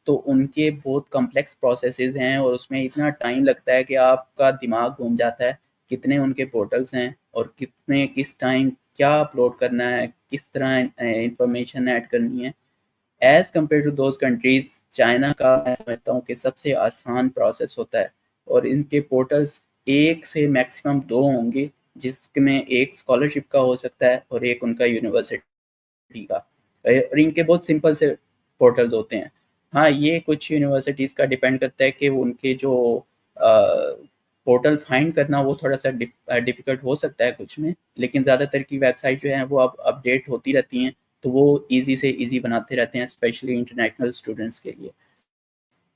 तो उनके बहुत कॉम्प्लेक्स प्रोसेसेस हैं और उसमें इतना टाइम लगता है कि आपका दिमाग घूम जाता है। कितने उनके पोर्टल्स हैं और कितने किस टाइम क्या अपलोड करना है, किस तरह इंफॉर्मेशन ऐड करनी है। As compare to those countries, China का मैं समझता हूँ कि सबसे आसान प्रोसेस होता है और इनके पोर्टल्स 1 से मैक्सिमम 2 होंगे, जिसमें एक स्कॉलरशिप का हो सकता है और एक उनका यूनिवर्सिटी का। और इनके बहुत सिंपल से पोर्टल्स होते हैं। हाँ, ये कुछ यूनिवर्सिटीज़ का डिपेंड करता है कि वो उनके जो पोर्टल फाइंड करना वो थोड़ा-सा डिफ़िकल्ट हो सकता है कुछ में, लेकिन ज़्यादातर की वेबसाइट जो हैं वो अब अपडेट होती रहती हैं, तो वो ईज़ी से ईज़ी बनाते रहते हैं, स्पेशली इंटरनेशनल स्टूडेंट्स के लिए।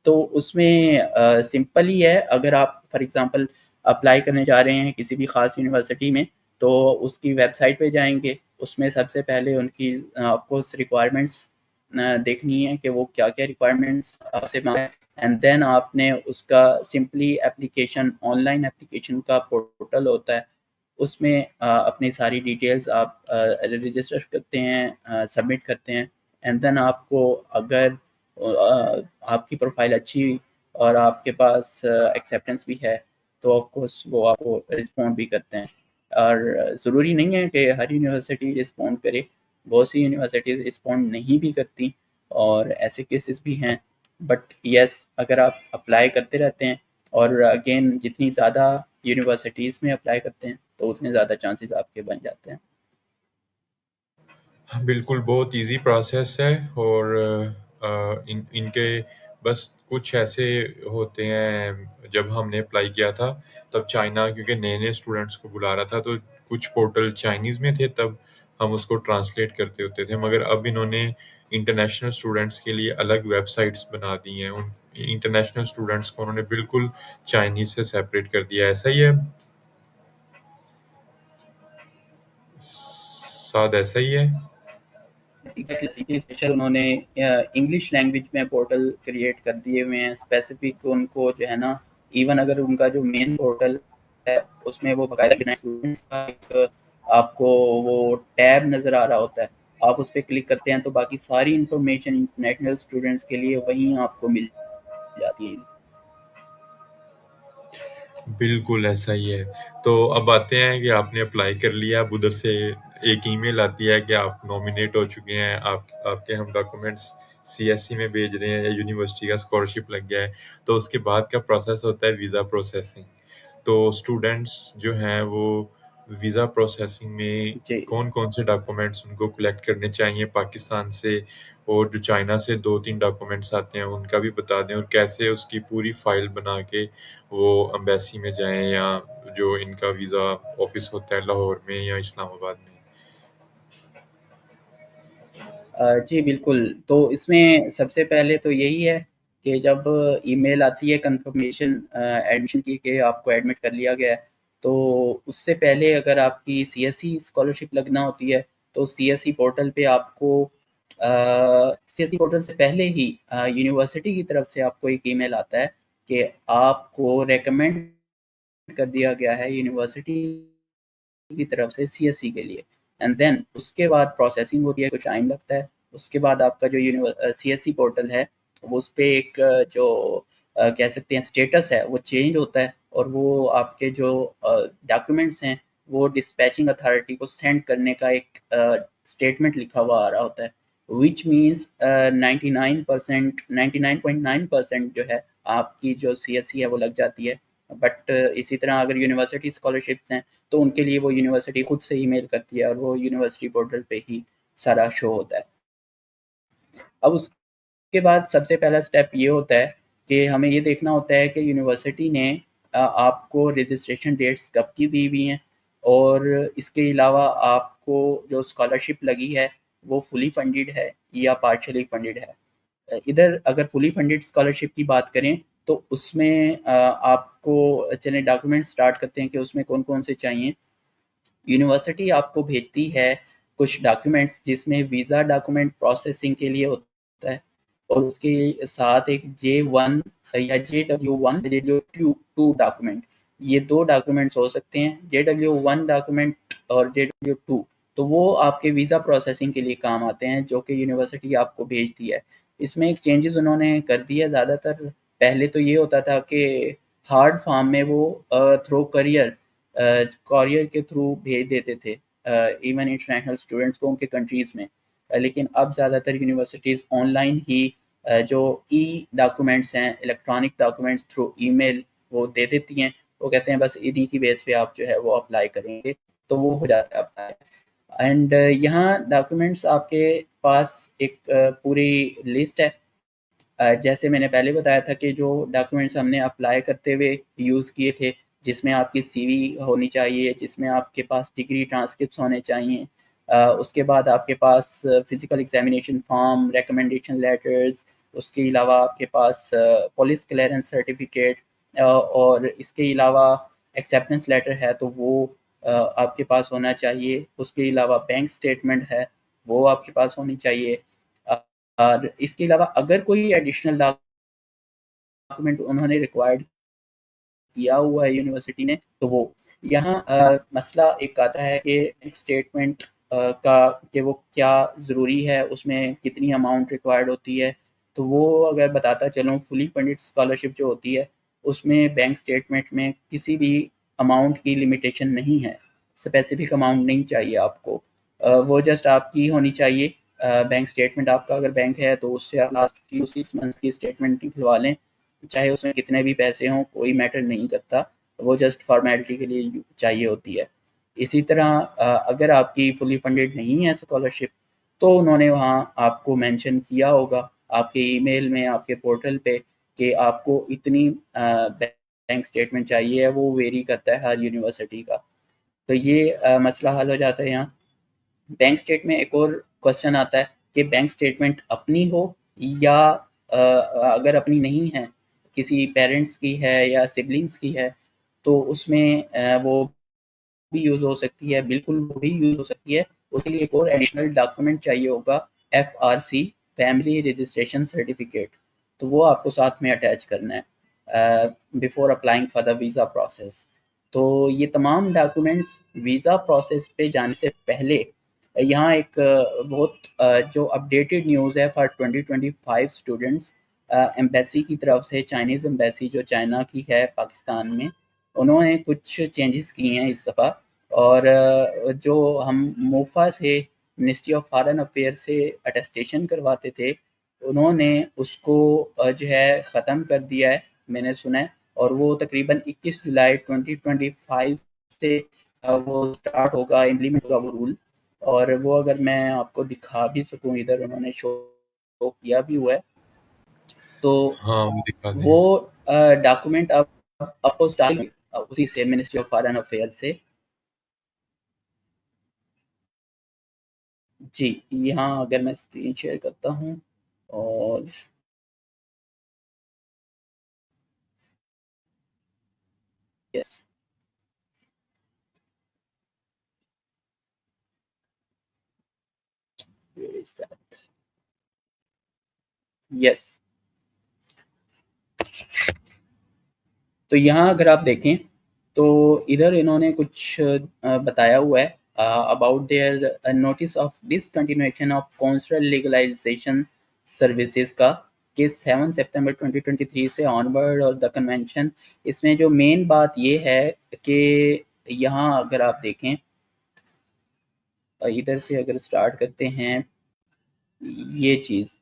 तो उसमें सिंपल ही है। अगर आप फॉर एग्ज़ाम्पल अप्लाई करने जा रहे हैं किसी भी ख़ास यूनिवर्सिटी में, तो उसकी वेबसाइट पे जाएँगे, उसमें सबसे पहले उनकी ऑफ़ कोर्स रिक्वायरमेंट्स देखनी है कि वो क्या-क्या रिक्वायरमेंट्स आपसे माँग रहे हैं, एंड देन आपने उसका सिंपली एप्लीकेशन, ऑनलाइन एप्लीकेशन का पोर्टल होता है, उसमें अपनी सारी डिटेल्स आप रजिस्टर करते हैं, सबमिट करते हैं, एंड देन आपको अगर आपकी प्रोफाइल अच्छी और आपके पास एक्सेप्टेंस भी है, तो ऑफ कोर्स वो आपको रिस्पॉन्ड भी करते हैं। और ज़रूरी नहीं है कि हर यूनिवर्सिटी रिस्पॉन्ड करे, बहुत सी यूनिवर्सिटीज़ रिस्पॉन्ड नहीं भी करती और ऐसे केसेस भी हैं। बट येस, अगर आप अप्लाई करते रहते हैं और अगेन जितनी ज़्यादा यूनिवर्सिटीज़ में अप्लाई करते हैं, तो उतने ज़्यादा चांसेस आपके बन जाते हैं। हाँ, बिल्कुल, बहुत ईज़ी प्रोसेस है। और इनके बस कुछ ऐसे होते हैं, जब हमने अप्लाई किया था, तब चाइना क्योंकि नए-नए स्टूडेंट्स को बुला रहा था, तो कुछ पोर्टल चाइनीज़ में थे, तब हम उसको ट्रांसलेट करते होते थे। मगर अब इन्होंने इंटरनेशनल स्टूडेंट्स के लिए अलग वेबसाइट्स बना दी हैं। उन इंटरनेशनल स्टूडेंट्स को उन्होंने बिल्कुल चाइनीज़ से सेपरेट कर दिया है। ऐसा ही है? साद ऐसा ही है? एग्जैक्टली, सीखने स्पेशल उन्होंने इंग्लिश लैंग्वेज में पोर्टल क्रिएट कर दिए हुए हैं स्पेसिफिक उनको, जो है ना, इवन अगर उनका जो मेन पोर्टल है उसमें वो बाकायदा स्टूडेंट्स का एक आपको वो टैब नज़र आ रहा होता है, आप उस पर क्लिक करते हैं तो बाकी सारी इंफॉर्मेशन इंटरनेशनल स्टूडेंट्स के लिए वहीं आपको मिल जाती है। बिल्कुल, ऐसा ही है। तो अब आते हैं कि आपने अप्लाई कर लिया, अब उधर से एक ईमेल आती है कि आप नॉमिनेट हो चुके हैं, आपके हम डॉक्यूमेंट्स सीएसई में भेज रहे हैं या यूनिवर्सिटी का स्कॉलरशिप लग गया है। तो उसके बाद का प्रोसेस होता है वीज़ा प्रोसेसिंग। तो स्टूडेंट्स जो हैं वो वीज़ा प्रोसेसिंग में जी। कौन-कौन से डॉक्यूमेंट्स उनको कलेक्ट करने चाहिए पाकिस्तान से, और जो चाइना से 2-3 डॉक्यूमेंट्स आते हैं उनका भी बता दें, और कैसे उसकी पूरी फाइल बना के वो एम्बेसी में जाएं या जो इनका वीज़ा ऑफिस होता है लाहौर में या इस्लामाबाद में। जी बिल्कुल, तो इसमें सबसे पहले तो यही है कि जब ईमेल आती है कन्फर्मेशन एडमिशन की कि आपको एडमिट कर लिया गया है, तो उससे पहले अगर आपकी सीएससी स्कॉलरशिप लगना होती है, तो सीएससी पोर्टल पे आपको सीएससी पोर्टल से पहले ही यूनिवर्सिटी की तरफ से आपको एक ईमेल आता है कि आपको रिकमेंड कर दिया गया है यूनिवर्सिटी की तरफ से सीएससी के लिए, एंड देन उसके बाद प्रोसेसिंग होती है, कुछ टाइम लगता है। उसके बाद आपका जो सीएससी पोर्टल है वो उस पे एक जो कह सकते हैं स्टेटस है वो चेंज होता है, और वो आपके जो डॉक्यूमेंट्स हैं वो डिस्पैचिंग अथॉरिटी को सेंड करने का एक स्टेटमेंट लिखा हुआ आ रहा होता है, विच मीन्स 99.9% जो है आपकी जो सीएससी है वो लग जाती है। बट इसी तरह अगर यूनिवर्सिटी स्कॉलरशिप्स हैं तो उनके लिए वो यूनिवर्सिटी खुद से ईमेल करती है और वो यूनिवर्सिटी पोर्टल पे ही सारा शो होता है। अब उसके बाद सबसे पहला स्टेप ये होता है कि हमें ये देखना होता है कि यूनिवर्सिटी ने आपको रजिस्ट्रेशन डेट्स कब की दी हुई हैं, और इसके अलावा आपको जो स्कॉलरशिप लगी है वो फुली फंडेड है या पार्शियली फंडेड है। इधर अगर फुली फंडेड स्कॉलरशिप की बात करें तो उसमें आपको चलिए डॉक्यूमेंट स्टार्ट करते हैं कि उसमें कौन कौन से चाहिए। यूनिवर्सिटी आपको भेजती है कुछ डॉक्यूमेंट्स जिसमें वीज़ा डॉक्यूमेंट प्रोसेसिंग के लिए होता है, और उसके साथ एक J1 या JW1 JW2 डॉक्यूमेंट, ये 2 डॉक्यूमेंट्स हो सकते हैं। JW1 डॉक्यूमेंट और JW2 तो वो आपके वीज़ा प्रोसेसिंग के लिए काम आते हैं जो कि यूनिवर्सिटी आपको भेजती है। इसमें एक चेंजेस उन्होंने कर दिया ज़्यादातर। पहले तो ये होता था कि हार्ड फॉर्म में वो थ्रू कॉरियर के थ्रू भेज देते थे इवन इंटरनेशनल स्टूडेंट्स को उनके कंट्रीज़ में। लेकिन अब ज़्यादातर यूनिवर्सिटीज़ ऑनलाइन ही जो ई डॉक्यूमेंट्स हैं, इलेक्ट्रॉनिक डॉक्यूमेंट्स थ्रू ईमेल वो दे देती हैं। वो कहते हैं बस इन्हीं की बेस पे आप जो है वो अप्लाई करेंगे तो वो हो जाता है अप्लाई। एंड यहाँ डॉक्यूमेंट्स आपके पास एक पूरी लिस्ट है। जैसे मैंने पहले बताया था कि जो डॉक्यूमेंट्स हमने अप्लाई करते हुए यूज़ किए थे, जिसमें आपकी सीवी होनी चाहिए, जिसमें आपके पास डिग्री ट्रांसक्रिप्ट्स होने चाहिए, उसके बाद आपके पास physical examination form, recommendation letters, उसके अलावा आपके पास पुलिस क्लियरेंस सर्टिफिकेट, और इसके अलावा एक्सेप्टेंस लेटर है तो वो आपके पास होना चाहिए। उसके अलावा बैंक स्टेटमेंट है वो आपके पास होनी चाहिए। और इसके अलावा अगर कोई एडिशनल डॉक्यूमेंट उन्होंने रिक्वायर्ड किया हुआ है यूनिवर्सिटी ने तो वो यहाँ मसला एक आता है कि बैंक स्टेटमेंट का कि वो क्या ज़रूरी है, उसमें कितनी अमाउंट रिक्वायर्ड होती है। तो वो अगर बताता चलूँ फुली फंडेड स्कॉलरशिप जो होती है उसमें बैंक स्टेटमेंट में किसी भी अमाउंट की लिमिटेशन नहीं है, स्पेसिफिक अमाउंट नहीं चाहिए आपको। वो जस्ट आपकी होनी चाहिए। बैंक स्टेटमेंट आपका अगर बैंक है तो उससे आप लास्ट की 6 मंथ्स की स्टेटमेंट निकलवा लें, चाहे उसमें कितने भी पैसे हों कोई मैटर नहीं करता, वो जस्ट फॉर्मेलिटी के लिए चाहिए होती है। इसी तरह अगर आपकी फुली फंडेड नहीं है स्कॉलरशिप तो उन्होंने वहाँ आपको मेंशन किया होगा आपके ईमेल में, आपके पोर्टल पे कि आपको इतनी बैंक स्टेटमेंट चाहिए है, वो वेरी करता है हर यूनिवर्सिटी का। तो ये मसला हल हो जाता है यहाँ। बैंक स्टेट में एक और क्वेश्चन आता है कि बैंक स्टेटमेंट अपनी हो या अगर अपनी नहीं है, किसी पेरेंट्स की है या सिबलिंग्स की है, तो उसमें वो भी यूज़ हो सकती है, बिल्कुल वो भी यूज़ हो सकती है। उसके लिए एक और एडिशनल डॉक्यूमेंट चाहिए होगा, FRC फैमिली रजिस्ट्रेशन सर्टिफिकेट, तो वो आपको साथ में अटैच करना है before applying for the visa process. तो ये तमाम डॉक्यूमेंट्स वीज़ा प्रोसेस पे जाने से पहले यहाँ एक बहुत जो अपडेटेड न्यूज़ है फॉर 2025 स्टूडेंट्स, एम्बेसी की तरफ से, चाइनीज़ एम्बेसी जो चाइना की है पाकिस्तान में, उन्होंने कुछ चेंजेस किए हैं इस दफ़ा। और जो हम मोफा से, मिनिस्ट्री ऑफ फॉरेन अफेयर से अटेस्टेशन करवाते थे, उन्होंने उसको जो है ख़त्म कर दिया है मैंने सुना है, और वो तकरीबन 21 जुलाई 2025 से वो स्टार्ट होगा, इम्प्लीमेंट होगा वो रूल। और वो अगर मैं आपको दिखा भी सकूँ, इधर उन्होंने शो किया भी हुआ है। तो हाँ, वो दिखा दें। वो डॉक्यूमेंट अब अपोस्टाइल उसी से मिनिस्ट्री ऑफ फॉरेन अफेयर से। जी, यहाँ अगर मैं स्क्रीन शेयर करता हूँ और yes, where is that? Yes, तो यहाँ अगर आप देखें तो इधर इन्होंने कुछ बताया हुआ है about their notice of discontinuation of consular legalisation services का कि 7 सितंबर 2023 से ऑनवर्ड और द कन्वेंशन। इसमें जो मेन बात ये है कि यहाँ अगर आप देखें इधर से अगर स्टार्ट करते हैं ये चीज़,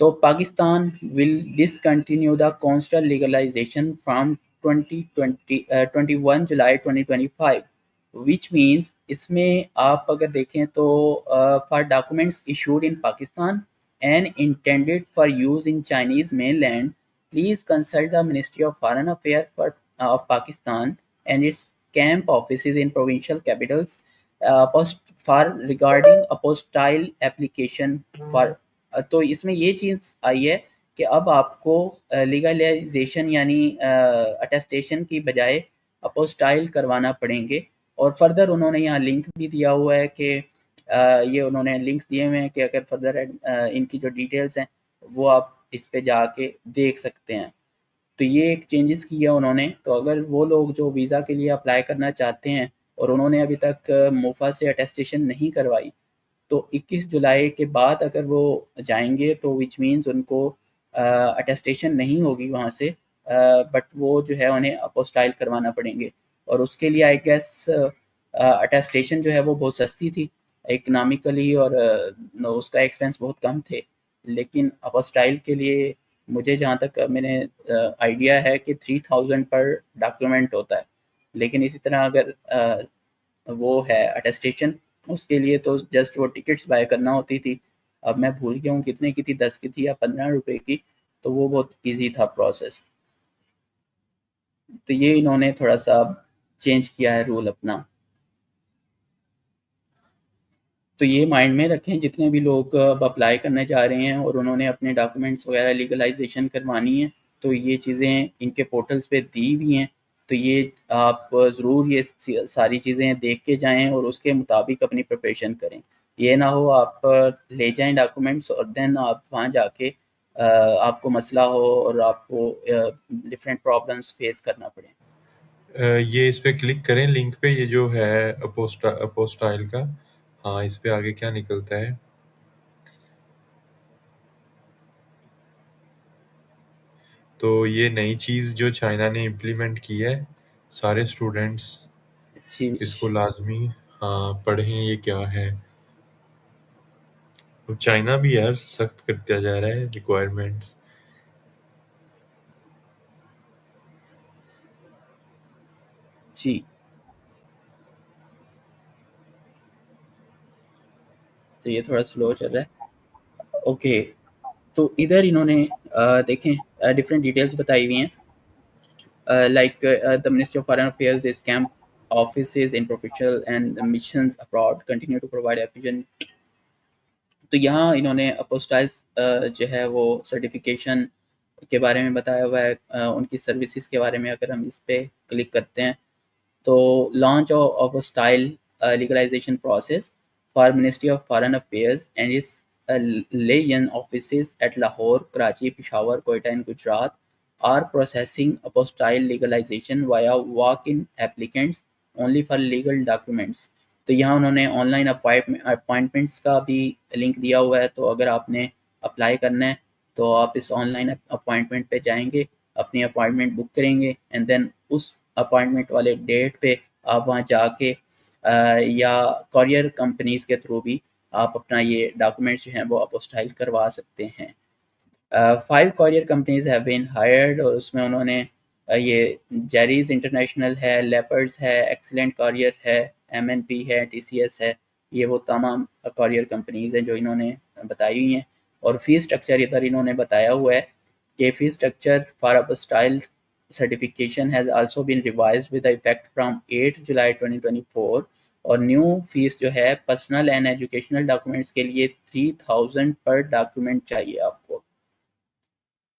तो Pakistan will discontinue the consular legalisation from 21 July 2025, which means इसमें आप अगर देखें तो for documents issued in Pakistan and intended for use in Chinese mainland, please consult the ministry of foreign affair of Pakistan and it's camp offices in provincial Capitals for regarding apostille application for. तो इसमें ये चीज़ आई है कि अब आपको legalisation यानी attestation की बजाय अपोस्टाइल करवाना पड़ेंगे। और फर्दर उन्होंने यहाँ लिंक भी दिया हुआ है कि ये उन्होंने लिंक्स दिए हुए हैं कि अगर फर्दर इनकी जो डिटेल्स हैं वो आप इस पे जाके देख सकते हैं। तो ये एक चेंजेस किया उन्होंने। तो अगर वो लोग जो वीज़ा के लिए अप्लाई करना चाहते हैं और उन्होंने अभी तक मोफा से अटेस्टेशन नहीं करवाई, तो 21 जुलाई के बाद अगर वो जाएंगे तो विच मीन्स उनको अटेस्टेशन नहीं होगी वहाँ से, बट वो जो है उन्हें अपोस्टाइल करवाना पड़ेंगे। और उसके लिए आई गेस अटेस्टेशन जो है वो बहुत सस्ती थी इकनॉमिकली और उसका एक्सपेंस बहुत कम थे। लेकिन अपोस्टाइल के लिए मुझे जहाँ तक मैंने आइडिया है कि 3000 पर डॉक्यूमेंट होता है। लेकिन इसी तरह अगर वो है अटेस्टेशन, उसके लिए तो जस्ट वो टिकट्स बाय करना होती थी। अब मैं भूल गया हूँ कितने की थी, 10 की थी या 15 रुपए की। तो वो बहुत ईजी था प्रोसेस। तो ये इन्होंने थोड़ा सा चेंज किया है रूल अपना। तो ये माइंड में रखें जितने भी लोग अब अप्लाई करने जा रहे हैं और उन्होंने अपने डॉक्यूमेंट्स वगैरह लीगलाइजेशन करवानी है, तो ये चीज़ें इनके पोर्टल्स पे दी हुई हैं। तो ये आप ज़रूर ये सारी चीज़ें देख के जाएं और उसके मुताबिक अपनी प्रिपरेशन करें। ये ना हो आप ले जाएं डॉक्यूमेंट्स और देन आप वहाँ जाके आपको मसला हो और आपको डिफरेंट प्रॉब्लम्स फेस करना पड़े। ये इस पे क्लिक करें लिंक पे, ये जो है अपोस्टाइल का। हाँ, इस पे आगे क्या निकलता है। तो ये नई चीज़ जो चाइना ने इम्प्लीमेंट की है, सारे स्टूडेंट्स अच्छी इसको लाजमी हाँ पढ़ें ये क्या है। तो चाइना भी यार सख्त करता जा रहा है रिक्वायरमेंट्स। जी, तो ये थोड़ा स्लो चल रहा है। ओके, तो इधर इन्होंने देखें डिफरेंट डिटेल्स बताई हुई हैं। like the Ministry of Foreign Affairs is camp offices in professional and missions abroad continue to provide efficient। तो यहाँ इन्होंने अपोस्टाइल्स जो है वो सर्टिफिकेशन के बारे में बताया हुआ है। उनकी सर्विसेज के बारे में अगर हम इस पे क्लिक करते हैं तो launch of style legalization process for Ministry of Foreign Affairs and its liaison offices at Lahore, Karachi, Peshawar, Quetta and Gujarat are processing apostille legalization via walk-in applicants only for legal documents। तो यहाँ उन्होंने online appointments का भी link दिया हुआ है। तो अगर आपने अप्लाई करना है तो आप इस ऑनलाइन अपॉइंटमेंट पे जाएंगे, अपनी अपॉइंटमेंट बुक करेंगे एंड देन उस अपॉइंटमेंट वाले डेट पे आप वहाँ जाके या कॉरियर कंपनीज के थ्रू भी आप अपना ये डॉक्यूमेंट्स जो हैं वो अपोस्टाइल करवा सकते हैं। 5 courier companies have been hired और उसमें उन्होंने ये जेरीज इंटरनेशनल है, लेपर्ड्स है, एक्सीलेंट कॉरियर है, MNP है, TCS है। ये वो तमाम कॉरियर कंपनीज हैं जो इन्होंने बताई हुई हैं। और फी स्ट्रक्चर इधर इन्होंने बताया हुआ है कि fee structure for apostille certification has also been revised with effect from 8 July 2024 और न्यू फीस जो है पर्सनल एंड एजुकेशनल डॉक्यूमेंट्स के लिए 3000 पर डॉक्यूमेंट चाहिए आपको,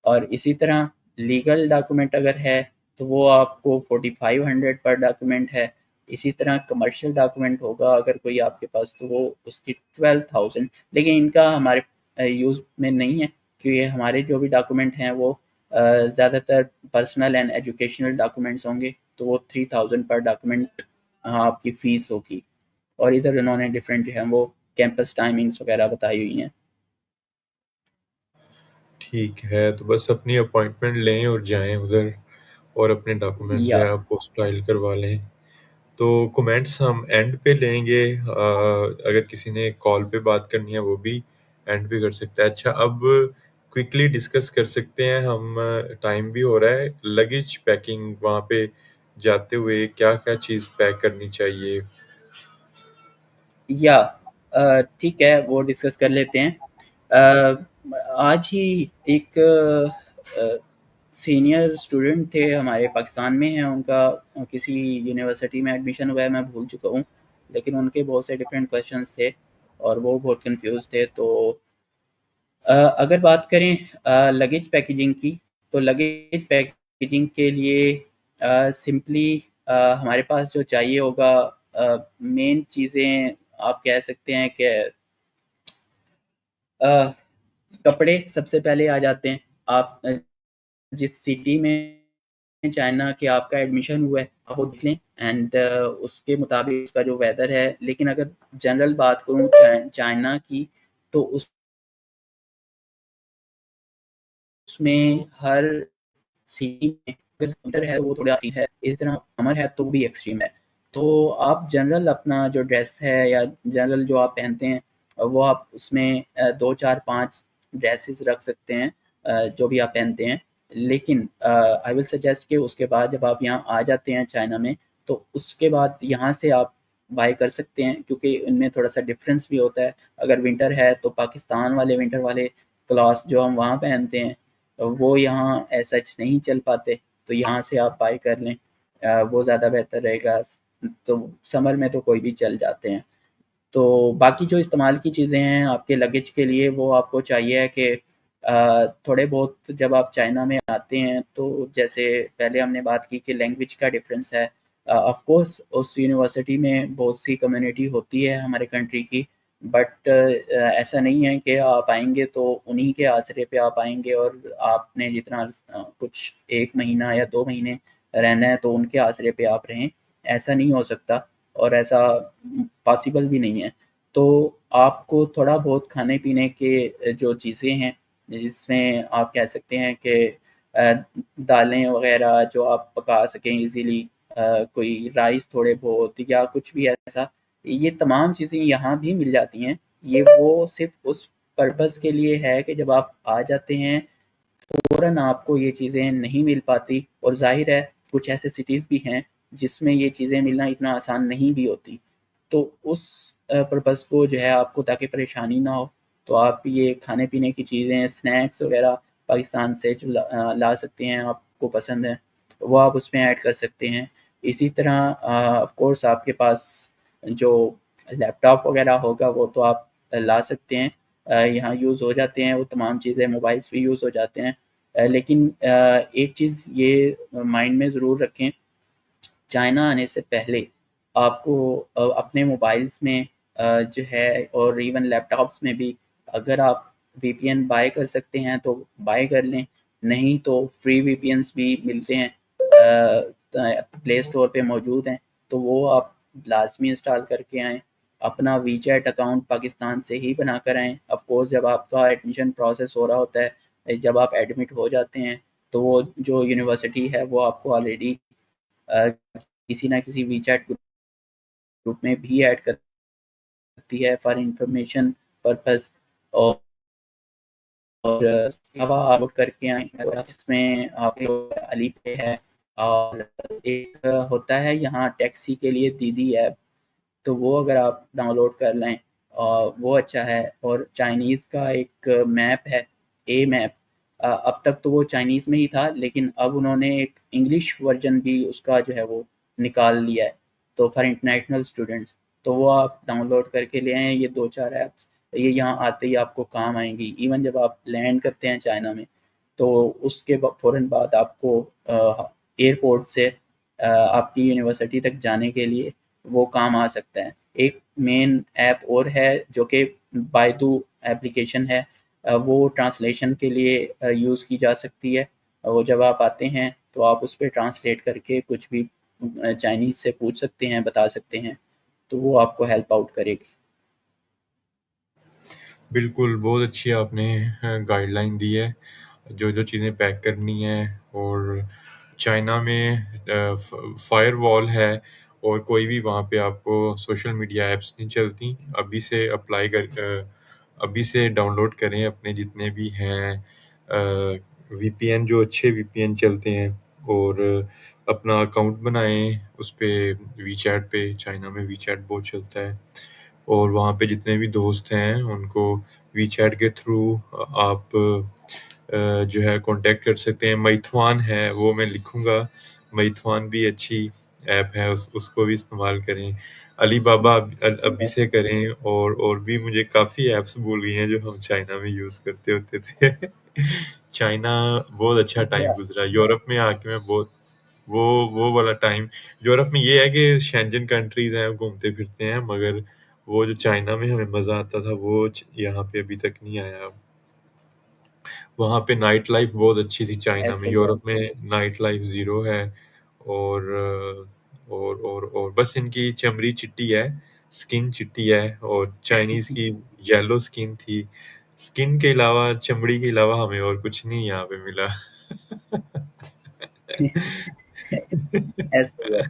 और इसी तरह लीगल डॉक्यूमेंट अगर है तो वो आपको 4500 पर डॉक्यूमेंट है। इसी तरह कमर्शियल डॉक्यूमेंट होगा अगर कोई आपके पास तो वो उसकी 12,000, लेकिन इनका हमारे यूज़ में नहीं है क्योंकि हमारे जो भी डॉक्यूमेंट हैं वो ज़्यादातर पर्सनल एंड एजुकेशनल डॉक्यूमेंट्स होंगे, तो वो 3000 पर डॉक्यूमेंट आपकी फ़ीस होगी। और इधर उन्होंने डिफरेंट जो है वो कैंपस टाइमिंग्स वगैरह बताई हुई हैं। ठीक है, तो बस अपनी अपॉइंटमेंट लें और जाएं उधर और अपने डॉक्यूमेंट्स जो या है आपको स्टाइल करवा लें। तो कमेंट्स हम एंड पे लेंगे, अगर किसी ने कॉल पे बात करनी है वो भी एंड पे कर सकता है। अच्छा, अब क्विकली डिस्कस कर सकते हैं हम, टाइम भी हो रहा है। लगेज पैकिंग, वहाँ पे जाते हुए क्या क्या चीज़ पैक करनी चाहिए? या ठीक है, वो डिस्कस कर लेते हैं। अ, आज ही एक सीनियर स्टूडेंट थे हमारे, पाकिस्तान में हैं, उनका किसी यूनिवर्सिटी में एडमिशन हुआ है, मैं भूल चुका हूँ, लेकिन उनके बहुत से डिफरेंट क्वेश्चंस थे और वो बहुत कंफ्यूज थे। तो अगर बात करें लगेज पैकेजिंग की, तो लगेज पैकेजिंग के लिए सिंपली हमारे पास जो चाहिए होगा, मेन चीज़ें आप कह सकते हैं कि अ, कपड़े सबसे पहले आ जाते हैं। आप जिस सिटी में चाइना के आपका एडमिशन हुआ है आप वो देख लें, एंड उसके मुताबिक उसका जो वेदर है। लेकिन अगर जनरल बात करूँ चाइना की, तो उसमें हर सिटी में अगर विंटर है वो थोड़ा एक्सट्रीम है, इसी तरह समर है तो वो भी एक्सट्रीम है। तो आप जनरल अपना जो ड्रेस है या जनरल जो आप पहनते हैं वो आप उसमें 2 4 5 ड्रेसेस रख सकते हैं, जो भी आप पहनते हैं। लेकिन आई विल सजेस्ट कि उसके बाद जब आप यहाँ आ जाते हैं चाइना में, तो उसके बाद यहाँ से आप बाय कर सकते हैं क्योंकि इनमें थोड़ा-सा डिफरेंस भी होता है। अगर विंटर है तो पाकिस्तान वाले विंटर वाले क्लॉथ्स जो हम वहाँ पहनते हैं वो यहाँ एज़ सच नहीं चल पाते, तो यहाँ से आप बाय कर लें, वो ज़्यादा बेहतर रहेगा। तो समर में तो कोई भी चल जाते हैं। तो बाकी जो इस्तेमाल की चीज़ें हैं आपके लगेज के लिए, वो आपको चाहिए है कि थोड़े बहुत जब आप चाइना में आते हैं, तो जैसे पहले हमने बात की कि लैंग्वेज का डिफरेंस है। ऑफ कोर्स उस यूनिवर्सिटी में बहुत सी कम्युनिटी होती है हमारे कंट्री की, बट ऐसा नहीं है कि आप आएँगे तो उन्हीं के आसरे पे आप आएँगे और आपने जितना कुछ 1 महीना या 2 महीने रहना है तो उनके आसरे पे आप रहें, ऐसा नहीं हो सकता और ऐसा पॉसिबल भी नहीं है। तो आपको थोड़ा बहुत खाने-पीने के जो चीज़ें हैं, जिसमें आप कह सकते हैं कि अ, दालें वग़ैरह जो आप पका सकें ईज़िली, कोई राइस थोड़े बहुत या कुछ भी ऐसा, ये तमाम चीज़ें यहाँ भी मिल जाती हैं। ये वो सिर्फ़ उस पर्पज़ के लिए है कि जब आप आ जाते हैं, फ़ौरन आपको ये चीज़ें नहीं मिल पाती और ज़ाहिर है कुछ ऐसे सिटीज़ भी हैं जिसमें ये चीज़ें मिलना इतना आसान नहीं भी होती। तो उस पर्पज़ को जो है आपको, ताकि परेशानी ना हो, तो आप ये खाने-पीने की चीज़ें, स्नैक्स वग़ैरह पाकिस्तान से जो ला सकते हैं, आपको पसंद है, वो आप उसमें ऐड कर सकते हैं। इसी तरह ऑफ़ कोर्स आपके पास जो लैपटॉप वग़ैरह होगा वो तो आप ला सकते हैं। यहाँ यूज़ हो जाते हैं वो तमाम चीज़ें, मोबाइल्स भी यूज़ हो जाते हैं। लेकिन एक चीज़ ये माइंड में ज़रूर रखें, चाइना आने से पहले आपको अपने मोबाइल्स में जो है और इवन लैपटॉप्स में भी, अगर आप वीपीएन बाय कर सकते हैं तो बाय कर लें, नहीं तो फ्री वीपीएन्स भी मिलते हैं, प्ले स्टोर पे मौजूद हैं, तो वो आप लाज़मी इंस्टॉल करके आएँ। अपना वीचैट अकाउंट पाकिस्तान से ही बनाकर आएँ। ऑफ़ कोर्स जब आपका एडमिशन प्रोसेस हो रहा होता है, जब आप एडमिट हो जाते हैं, तो वो जो यूनिवर्सिटी है वो आपको ऑलरेडी अ, किसी ना किसी वीचैट ग्रुप में भी ऐड करती है फॉर इंफॉर्मेशन पर्पस। और जवा आउट करके आए जिसमें आपको अली पे है, और एक होता है यहाँ टैक्सी के लिए दीदी ऐप, तो वो अगर आप डाउनलोड कर लें वो अच्छा है। और चाइनीज़ का एक मैप है, ए मैप। अब तक तो वो चाइनीज़ में ही था, लेकिन अब उन्होंने एक इंग्लिश वर्ज़न भी उसका जो है वो निकाल लिया है, तो फॉर इंटरनेशनल स्टूडेंट्स। तो वो आप डाउनलोड करके ले आएँ, ये 2-4 ऐप्स, ये यहाँ आते ही आपको काम आएँगी। इवन जब आप लैंड करते हैं चाइना में, तो उसके फ़ौरन बाद आपको एयरपोर्ट से आपकी यूनिवर्सिटी तक जाने के लिए वो काम आ सकता है। एक मेन ऐप और है जो कि बायदू एप्लीकेशन है, वो ट्रांसलेशन के लिए यूज़ की जा सकती है। वो जब आप आते हैं तो आप उस पे ट्रांसलेट करके कुछ भी चाइनीज़ से पूछ सकते हैं, बता सकते हैं, तो वो आपको हेल्प आउट करेगी। बिल्कुल, बहुत अच्छी आपने गाइडलाइन दी है, जो-जो चीज़ें पैक करनी है। और चाइना में फायरवॉल है और कोई भी वहाँ पे आपको सोशल मीडिया ऐप्स नहीं चलती। अभी से डाउनलोड करें अपने जितने भी हैं वीपीएन, जो अच्छे वीपीएन चलते हैं, और अपना अकाउंट बनाएँ उसपे, वीचैट पे। चाइना में वीचैट बहुत चलता है, और वहाँ पे जितने भी दोस्त हैं उनको वीचैट के थ्रू आप जो है कॉन्टैक्ट कर सकते हैं। माइथुआन है, वो मैं लिखूँगा, माइथुआन भी अच्छी ऐप है, उसको भी इस्तेमाल करें। अलीबाबा अभी से करें, और भी मुझे काफ़ी ऐप्स भूल गई हैं जो हम चाइना में यूज़ करते होते थे। चाइना बहुत अच्छा टाइम या गुज़रा, यूरोप में आके मैं बहुत वो वो वाला टाइम। यूरोप में ये है कि शेंजन कंट्रीज़ हैं, घूमते फिरते हैं, मगर वो जो चाइना में हमें मज़ा आता था वो यहाँ पे अभी तक नहीं आया। वहाँ पे नाइट लाइफ बहुत अच्छी थी चाइना में, ऐसा ही है। यूरोप में नाइट लाइफ ज़ीरो है। और और बस इनकी चमड़ी चिट्टी है, स्किन चिट्टी है, और चाइनीज़ की येलो स्किन थी। स्किन के अलावा, चमड़ी के अलावा हमें और कुछ नहीं यहाँ पे मिला। ऐसा ही है।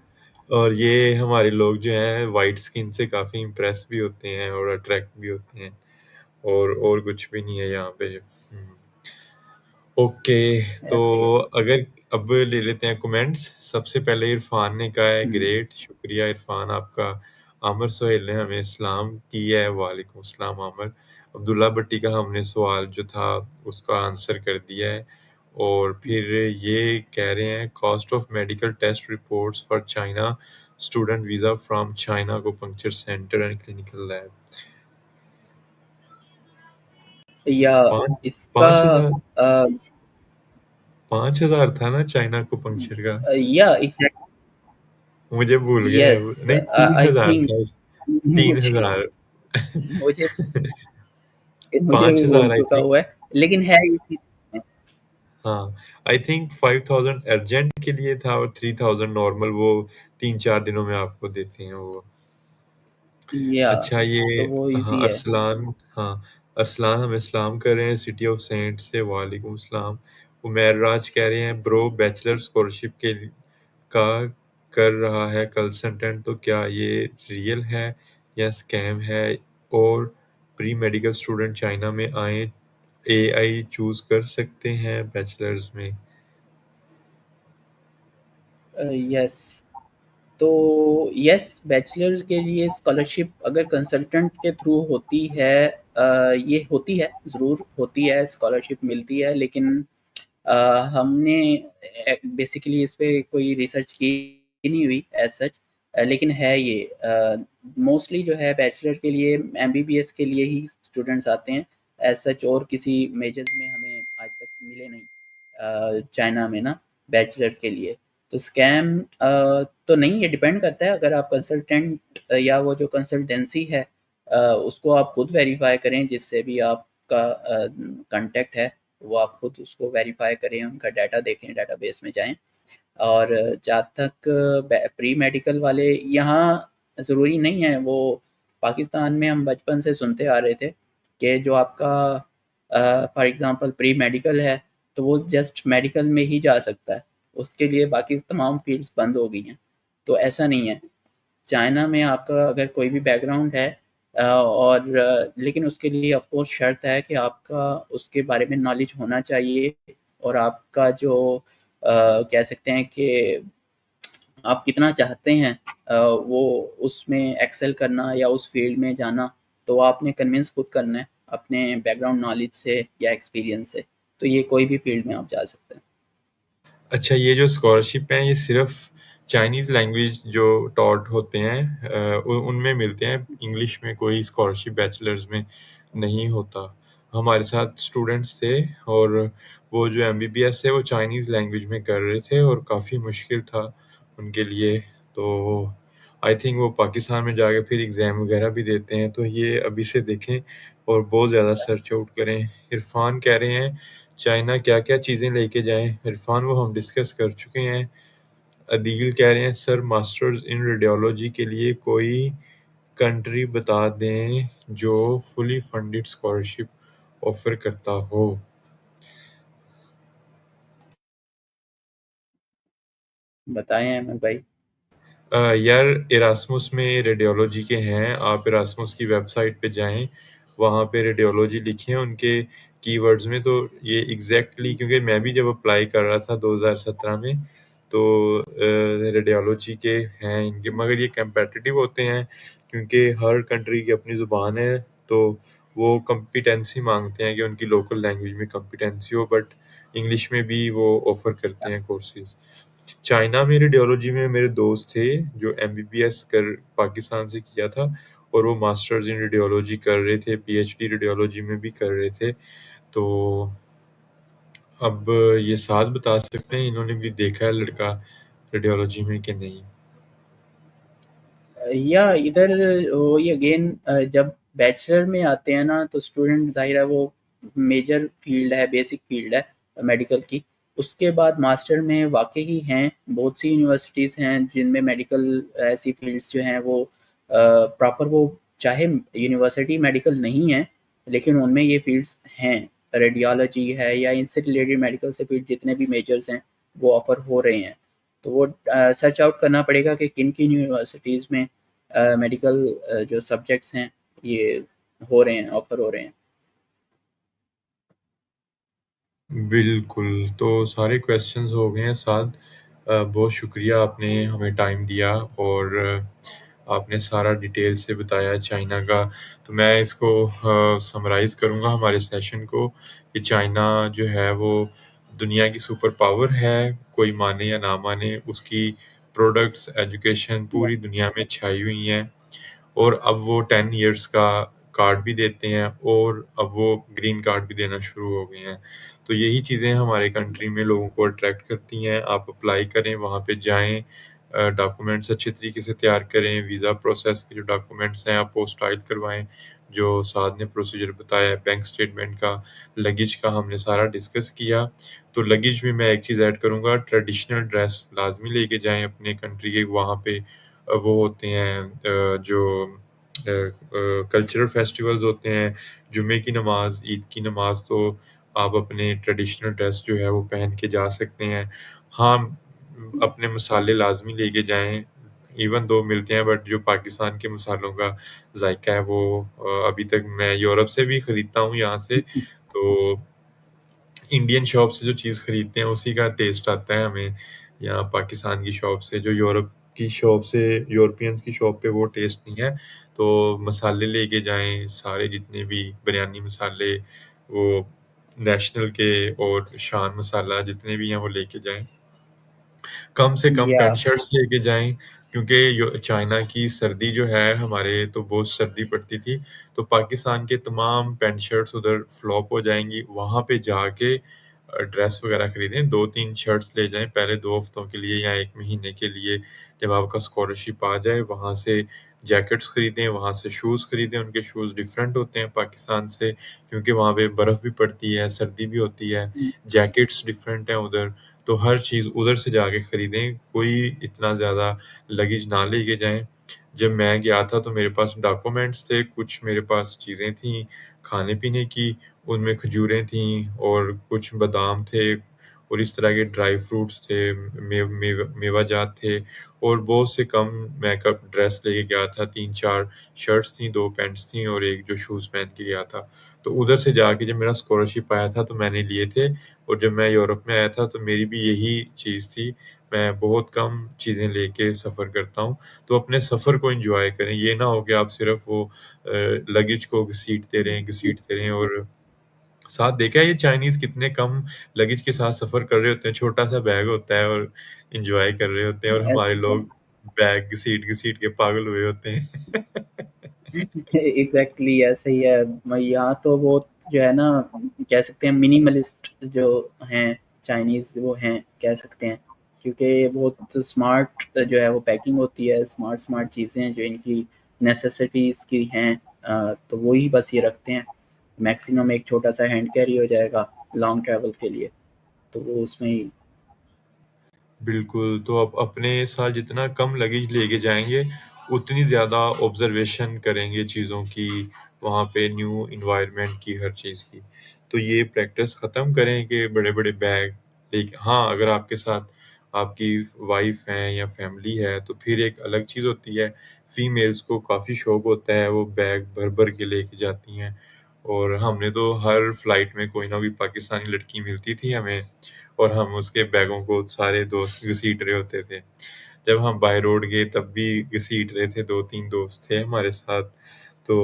और ये हमारे लोग जो हैं व्हाइट स्किन से काफ़ी इम्प्रेस भी होते हैं और अट्रैक्ट भी होते हैं, और कुछ भी नहीं है यहाँ पे। ओके, तो ऐसे ही है। अगर अब ले लेते हैं कमेंट्स। सबसे पहले इरफान ने कहा है, हुँ। ग्रेट, शुक्रिया इरफान आपका। आमिर सोहेल ने हमें सलाम की है, वालेकुम सलाम आमिर। अब्दुल्ला भट्टी का हमने सवाल जो था उसका आंसर कर दिया है। और फिर ये कह रहे हैं, cost of medical test reports for China student visa from China को puncture centre and clinical lab. या पाँच इसका 5,000 अ, 5,000 था ना चाइना को पंक्चर का? या एग्ज़ैक्ट मुझे भूल गया है यस, वो। नहीं, आई 3,000 थिंक था। मुझे 3,000। मुझे मुझे भी भूल 5,000 आई चुका थिंक। हुआ है, लेकिन है ये चीज़। हाँ, आई थिंक 5,000 अर्जेंट के लिए था और 3,000 नॉर्मल, वो 3-4 दिनों में आपको देते हैं वो। या अच्छा, ये तो वो हाँ, ईज़ी है। अरसलान हमें सलाम कर रहे हैं सिटी ऑफ सेंट से, वालेकुम सलाम। उमैर राज कह रहे हैं, ब्रो बैचलर स्कॉलरशिप के का कर रहा है कंसल्टेंट, तो क्या ये रियल है या स्कैम है? और प्री मेडिकल स्टूडेंट चाइना में आए एआई चूज कर सकते हैं बैचलर्स में? यस, तो यस, बैचलर्स के लिए स्कॉलरशिप अगर कंसल्टेंट के थ्रू होती है, ये होती है, ज़रूर होती है, स्कॉलरशिप मिलती है, लेकिन अ, हमने बेसिकली इस पे कोई रिसर्च की नहीं हुई एज सच, लेकिन है ये मोस्टली जो है बैचलर के लिए, एमबीबीएस के लिए ही स्टूडेंट्स आते हैं एज सच, और किसी मेजर्स में हमें आज तक मिले नहीं चाइना में ना, बैचलर के लिए। तो स्कैम तो नहीं, ये डिपेंड करता है, अगर आप कंसल्टेंट या वो जो कंसल्टेंसी है उसको आप खुद वेरीफाई करें, जिससे भी आपका कांटेक्ट है, वो आप खुद उसको वेरीफाई करें, उनका डाटा देखें, डाटाबेस में जाएँ। और जहाँ तक प्री मेडिकल वाले, यहाँ ज़रूरी नहीं है वो। पाकिस्तान में हम बचपन से सुनते आ रहे थे कि जो आपका फॉर एग्ज़ाम्पल प्री मेडिकल है, तो वो जस्ट मेडिकल में ही जा सकता है, उसके लिए बाकी तमाम फ़ील्ड्स बंद हो गई हैं। तो ऐसा नहीं है। चाइना में आपका अगर कोई भी बैकग्राउंड है और लेकिन उसके लिए ऑफ कोर्स शर्त है कि आपका उसके बारे में नॉलेज होना चाहिए, और आपका जो कह सकते हैं कि आप कितना चाहते हैं वो उसमें एक्सेल करना या उस फील्ड में जाना, तो आपने कन्विंस खुद करना है अपने बैकग्राउंड नॉलेज से या एक्सपीरियंस से। तो ये कोई भी फील्ड में आप जा सकते हैं। अच्छा, ये जो स्कॉलरशिप है, ये सिर्फ़ चाइनीज़ लैंग्वेज जो टॉट होते हैं उनमें मिलते हैं, इंग्लिश में कोई स्कॉलरशिप बैचलर्स में नहीं होता। हमारे साथ स्टूडेंट्स थे और वो जो एमबीबीएस है वो चाइनीज़ लैंग्वेज में कर रहे थे और काफ़ी मुश्किल था उनके लिए। तो आई थिंक वो पाकिस्तान में जाके फिर एग्ज़ाम वगैरह भी देते हैं, तो ये अभी से देखें और बहुत ज़्यादा सर्च आउट करें। इरफ़ान कह रहे हैं चाइना क्या-क्या चीज़ें लेके जाएँ? इरफ़ान वो हम डिस्कस कर चुके हैं। अदील कह रहे हैं सर मास्टर्स इन रेडियोलॉजी के लिए कोई कंट्री बता दें जो फुली फंडेड स्कॉलरशिप ऑफ़र करता हो। बताएँ अहमद भाई। यार इरास्मुस में रेडियोलॉजी के हैं, आप इरास्मुस की वेबसाइट पे जाएँ, वहाँ पे रेडियोलॉजी लिखे हैं उनके कीवर्ड्स में, तो ये एग्ज़ैक्टली क्योंकि मैं भी जब अप्लाई कर रहा था 2017 में, तो रेडियोलॉजी के हैं इनके, मगर ये कॉम्पिटिटिव होते हैं क्योंकि हर कंट्री की अपनी ज़ुबान है, तो वो कॉम्पिटेंसी माँगते हैं कि उनकी लोकल लैंग्वेज में कॉम्पिटेंसी हो, बट इंग्लिश में भी वो ऑफ़र करते हैं कोर्सेज़। चाइना में रेडियोलॉजी में मेरे दोस्त थे जो एमबीबीएस कर पाकिस्तान से किया था और वो मास्टर्स इन रेडियोलॉजी कर रहे थे, पीएचडी रेडियोलॉजी में भी कर रहे थे। तो अब ये साथ बता सकते हैं इन्होंने भी देखा है लड़का रेडियोलॉजी में कि नहीं? या इधर वही अगेन जब बैचलर में आते हैं ना तो स्टूडेंट ज़ाहिर है वो मेजर फील्ड है, बेसिक फील्ड है मेडिकल की। उसके बाद मास्टर में वाक़ई ही हैं, बहुत सी यूनिवर्सिटीज़ हैं जिनमें मेडिकल ऐसी फील्ड्स जो हैं वो प्रॉपर वो चाहे यूनिवर्सिटी मेडिकल नहीं है, लेकिन उनमें ये फील्ड्स हैं। रेडियोलॉजी है या इनसे रिलेटेड मेडिकल से फील्ड जितने भी मेजर्स हैं, वो ऑफ़र हो रहे हैं। तो वो सर्च आउट करना पड़ेगा कि किन-किन यूनिवर्सिटीज़ में मेडिकल जो सब्जेक्ट्स हैं ये हो रहे हैं, ऑफ़र हो रहे हैं। बिल्कुल, तो सारे क्वेश्चंस हो गए हैं साथ। बहुत शुक्रिया आपने हमें टाइम दिया और आपने सारा डिटेल से बताया चाइना का। तो मैं इसको समराइज़ करूँगा हमारे सेशन को कि चाइना जो है वो दुनिया की सुपर पावर है, कोई माने या ना माने, उसकी प्रोडक्ट्स, एजुकेशन पूरी दुनिया में छाई हुई हैं। और अब वो 10 इयर्स का कार्ड भी देते हैं और अब वो ग्रीन कार्ड भी देना शुरू हो गए हैं। तो यही चीज़ें हमारे कंट्री में लोगों को अट्रैक्ट करती हैं। आप अप्लाई करें, वहाँ पे जाएँ, डॉक्यूमेंट्स अच्छे तरीके से तैयार करें, वीज़ा प्रोसेस के जो डॉक्यूमेंट्स हैं आप पोस्टाइल करवाएँ, जो साद ने प्रोसीजर बताया है, बैंक स्टेटमेंट का, लगेज का हमने सारा डिस्कस किया। तो लगेज में मैं एक चीज़ ऐड करूँगा, ट्रेडिशनल ड्रेस लाज़मी लेके जाएँ अपने कंट्री के, वहाँ पे वो होते हैं जो कल्चरल फेस्टिवल्स होते हैं, जुमे की नमाज़, ईद की नमाज़, तो आप अपने ट्रेडिशनल ड्रेस जो है वो पहन के जा सकते हैं। हाँ, अपने मसाले लाज़मी लेके जाएँ, इवन दो मिलते हैं बट जो पाकिस्तान के मसालों का ज़ायका है वो अभी तक मैं यूरोप से भी खरीदता हूँ यहाँ से, तो इंडियन शॉप से जो चीज़ खरीदते हैं उसी का टेस्ट आता है हमें, यहाँ पाकिस्तान की शॉप से, जो यूरोप की शॉप से, यूरोपियंस की शॉप पे वो टेस्ट नहीं है। तो मसाले लेके जाएँ, सारे जितने भी बिरयानी मसाले, वो नेशनल के और शान मसाला जितने भी हैं वो लेके जाएँ। कम से कम या पैंट शर्ट्स लेके जाएँ क्योंकि यो चाइना की सर्दी जो है हमारे तो बहुत सर्दी पड़ती थी, तो पाकिस्तान के तमाम पैंट शर्ट्स उधर फ्लॉप हो जाएँगी। वहाँ पे जाके ड्रेस वगैरह खरीदें, 2-3 शर्ट्स ले जाएँ पहले 2 हफ्तों के लिए या 1 महीने के लिए, जब आपका स्कॉलरशिप आ जाए, वहाँ से जैकेट्स खरीदें, वहाँ से शूज़ खरीदें, उनके शूज़ डिफरेंट होते हैं पाकिस्तान से क्योंकि वहाँ पे बर्फ़ भी पड़ती है, सर्दी भी होती है, जैकेट्स डिफरेंट हैं उधर। तो हर चीज़ उधर से जाके खरीदें, कोई इतना ज़्यादा लगेज ना लेके जाएँ। जब मैं गया था तो मेरे पास डॉक्यूमेंट्स थे, कुछ मेरे पास चीज़ें थीं खाने-पीने की, उनमें खजूरें थीं और कुछ बादाम थे और इस तरह के ड्राई फ्रूट्स थे, मेवा-जात थे और बहुत से कम मेकअप ड्रेस लेके गया था, 3-4 शर्ट्स थीं, 2 पैंट्स थीं और 1 जो शूज़ पहन के गया था। तो उधर से जाके जब मेरा स्कॉलरशिप आया था तो मैंने लिए थे, और जब मैं यूरोप में आया था तो मेरी भी यही चीज़ थी। मैं बहुत कम चीज़ें लेके सफ़र करता हूँ, तो अपने सफ़र को एन्जॉय करें। ये ना हो कि आप सिर्फ़ वो लगेज को घसीटते रहें, और साथ देखा है ये चाइनीज़ कितने कम लगेज के साथ सफ़र कर रहे होते हैं, छोटा-सा बैग होता है और एन्जॉय कर रहे होते हैं, और ऐसे हमारे ही है। लोग बैग घसीट-घसीट के पागल हुए होते हैं। एग्ज़ैक्टली ऐसे ही है। यहाँ तो बहुत जो है ना, कह सकते हैं मिनिमलिस्ट जो हैं चाइनीज़, वो हैं कह सकते हैं। क्योंकि बहुत स्मार्ट जो है वो पैकिंग होती है, स्मार्ट चीज़ें जो इनकी नेसेसिटीज़ की हैं, तो वो ही बस ये रखते हैं। मैक्सिमम एक छोटा-सा हैंड कैरी हो जाएगा लॉन्ग ट्रैवल के लिए, तो वो उसमें ही। बिल्कुल, तो आप अपने साथ जितना कम लगेज लेके जाएँगे, उतनी ज़्यादा ऑब्ज़र्वेशन करेंगे चीज़ों की, वहाँ पे न्यू एनवायरनमेंट की, हर चीज़ की। तो ये प्रैक्टिस ख़त्म करें कि बड़े-बड़े बैग लेके, हाँ, अगर आपके साथ आपकी वाइफ़ हैं या फैमिली है, तो फिर एक अलग चीज़ होती है। फीमेल्स को काफ़ी शौक होता है, वो बैग भर-भर के लेके जाती हैं, और हमने तो हर फ्लाइट में कोई ना कोई पाकिस्तानी लड़की मिलती थी हमें, और हम उसके बैगों को सारे दोस्त घसीट रहे होते थे। जब हम बाय रोड गए तब भी घसीट रहे थे, 2-3 दोस्त थे हमारे साथ। तो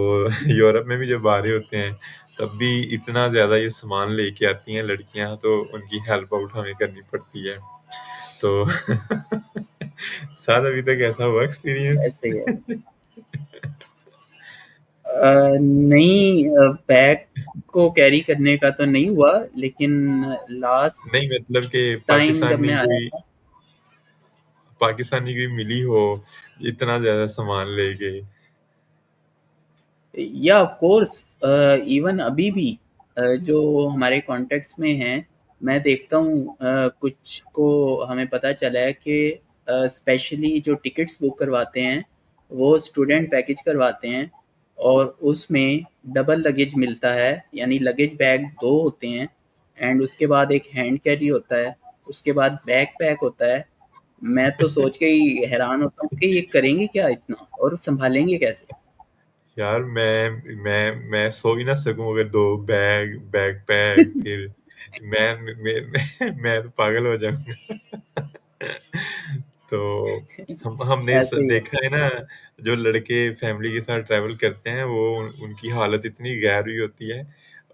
यूरोप में भी जब आ रहे होते हैं, तब भी इतना ज़्यादा ये सामान लेके आती हैं लड़कियाँ, तो उनकी हेल्प आउट हमें करनी पड़ती है। तो साथ अभी तक ऐसा हुआ एक्सपीरियंस? ऐसे ही है। नहीं, बैग को कैरी करने का तो नहीं हुआ, लेकिन लास्ट नहीं, मतलब कि टाइम जब मैं आया था, पाकिस्तानी कोई मिली हो, इतना ज़्यादा सामान ले गई? या ऑफ कोर्स, इवन अभी भी जो हमारे कॉन्टेक्ट्स में हैं, मैं देखता हूँ कुछ को हमें पता चला है कि स्पेशली जो टिकट्स बुक करवाते हैं, वो स्टूडेंट पैकेज करवाते हैं, और उसमें डबल लगेज मिलता है, यानी लगेज बैग 2 होते हैं, एंड उसके बाद एक हैंड कैरी होता है, उसके बाद बैकपैक होता है। मैं तो सोच के ही हैरान होता हूँ कि ये करेंगे क्या इतना, और सँभालेंगे कैसे? यार मैं सो ही ना सकूं अगर 2 बैकपैक, फिर मैं तो पागल हो जाऊंगा। तो हमने ऐसे ही है। देखा है ना, जो लड़के फैमिली के साथ ट्रैवल करते हैं, वो उनकी हालत इतनी गहरी हुई होती है।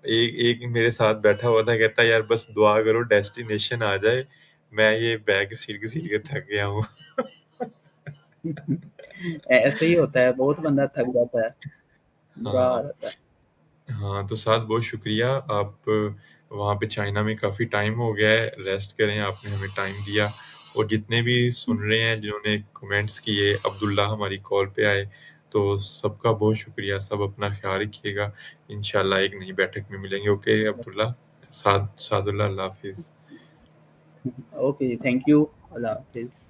एक एक मेरे साथ बैठा हुआ था, कहता यार बस दुआ करो डेस्टिनेशन आ जाए, मैं ये बैग घसीट घसीट के थक गया हूँ। ऐसे ही होता है, बहुत बंदा थक जाता है, बुरा हाँ। हाल होता है। हाँ, तो साथ बहुत शुक्रिया। आप वहाँ पे चाइना में काफ़ी टाइम हो गया है, रेस्ट करें, आपने हमें टाइम दिया। और जितने भी सुन रहे हैं, जिन्होंने कमेंट्स किए, अब्दुल्ला हमारी कॉल पे आए, तो सबका बहुत शुक्रिया। सब अपना ख़्याल रखिएगा। इंशाल्लाह एक नई बैठक में मिलेंगे। ओके अब्दुल्ला, सादुल्लाह, अल्लाह हाफ़िज़। ओके, थैंक यू, अल्लाह हाफ़िज़।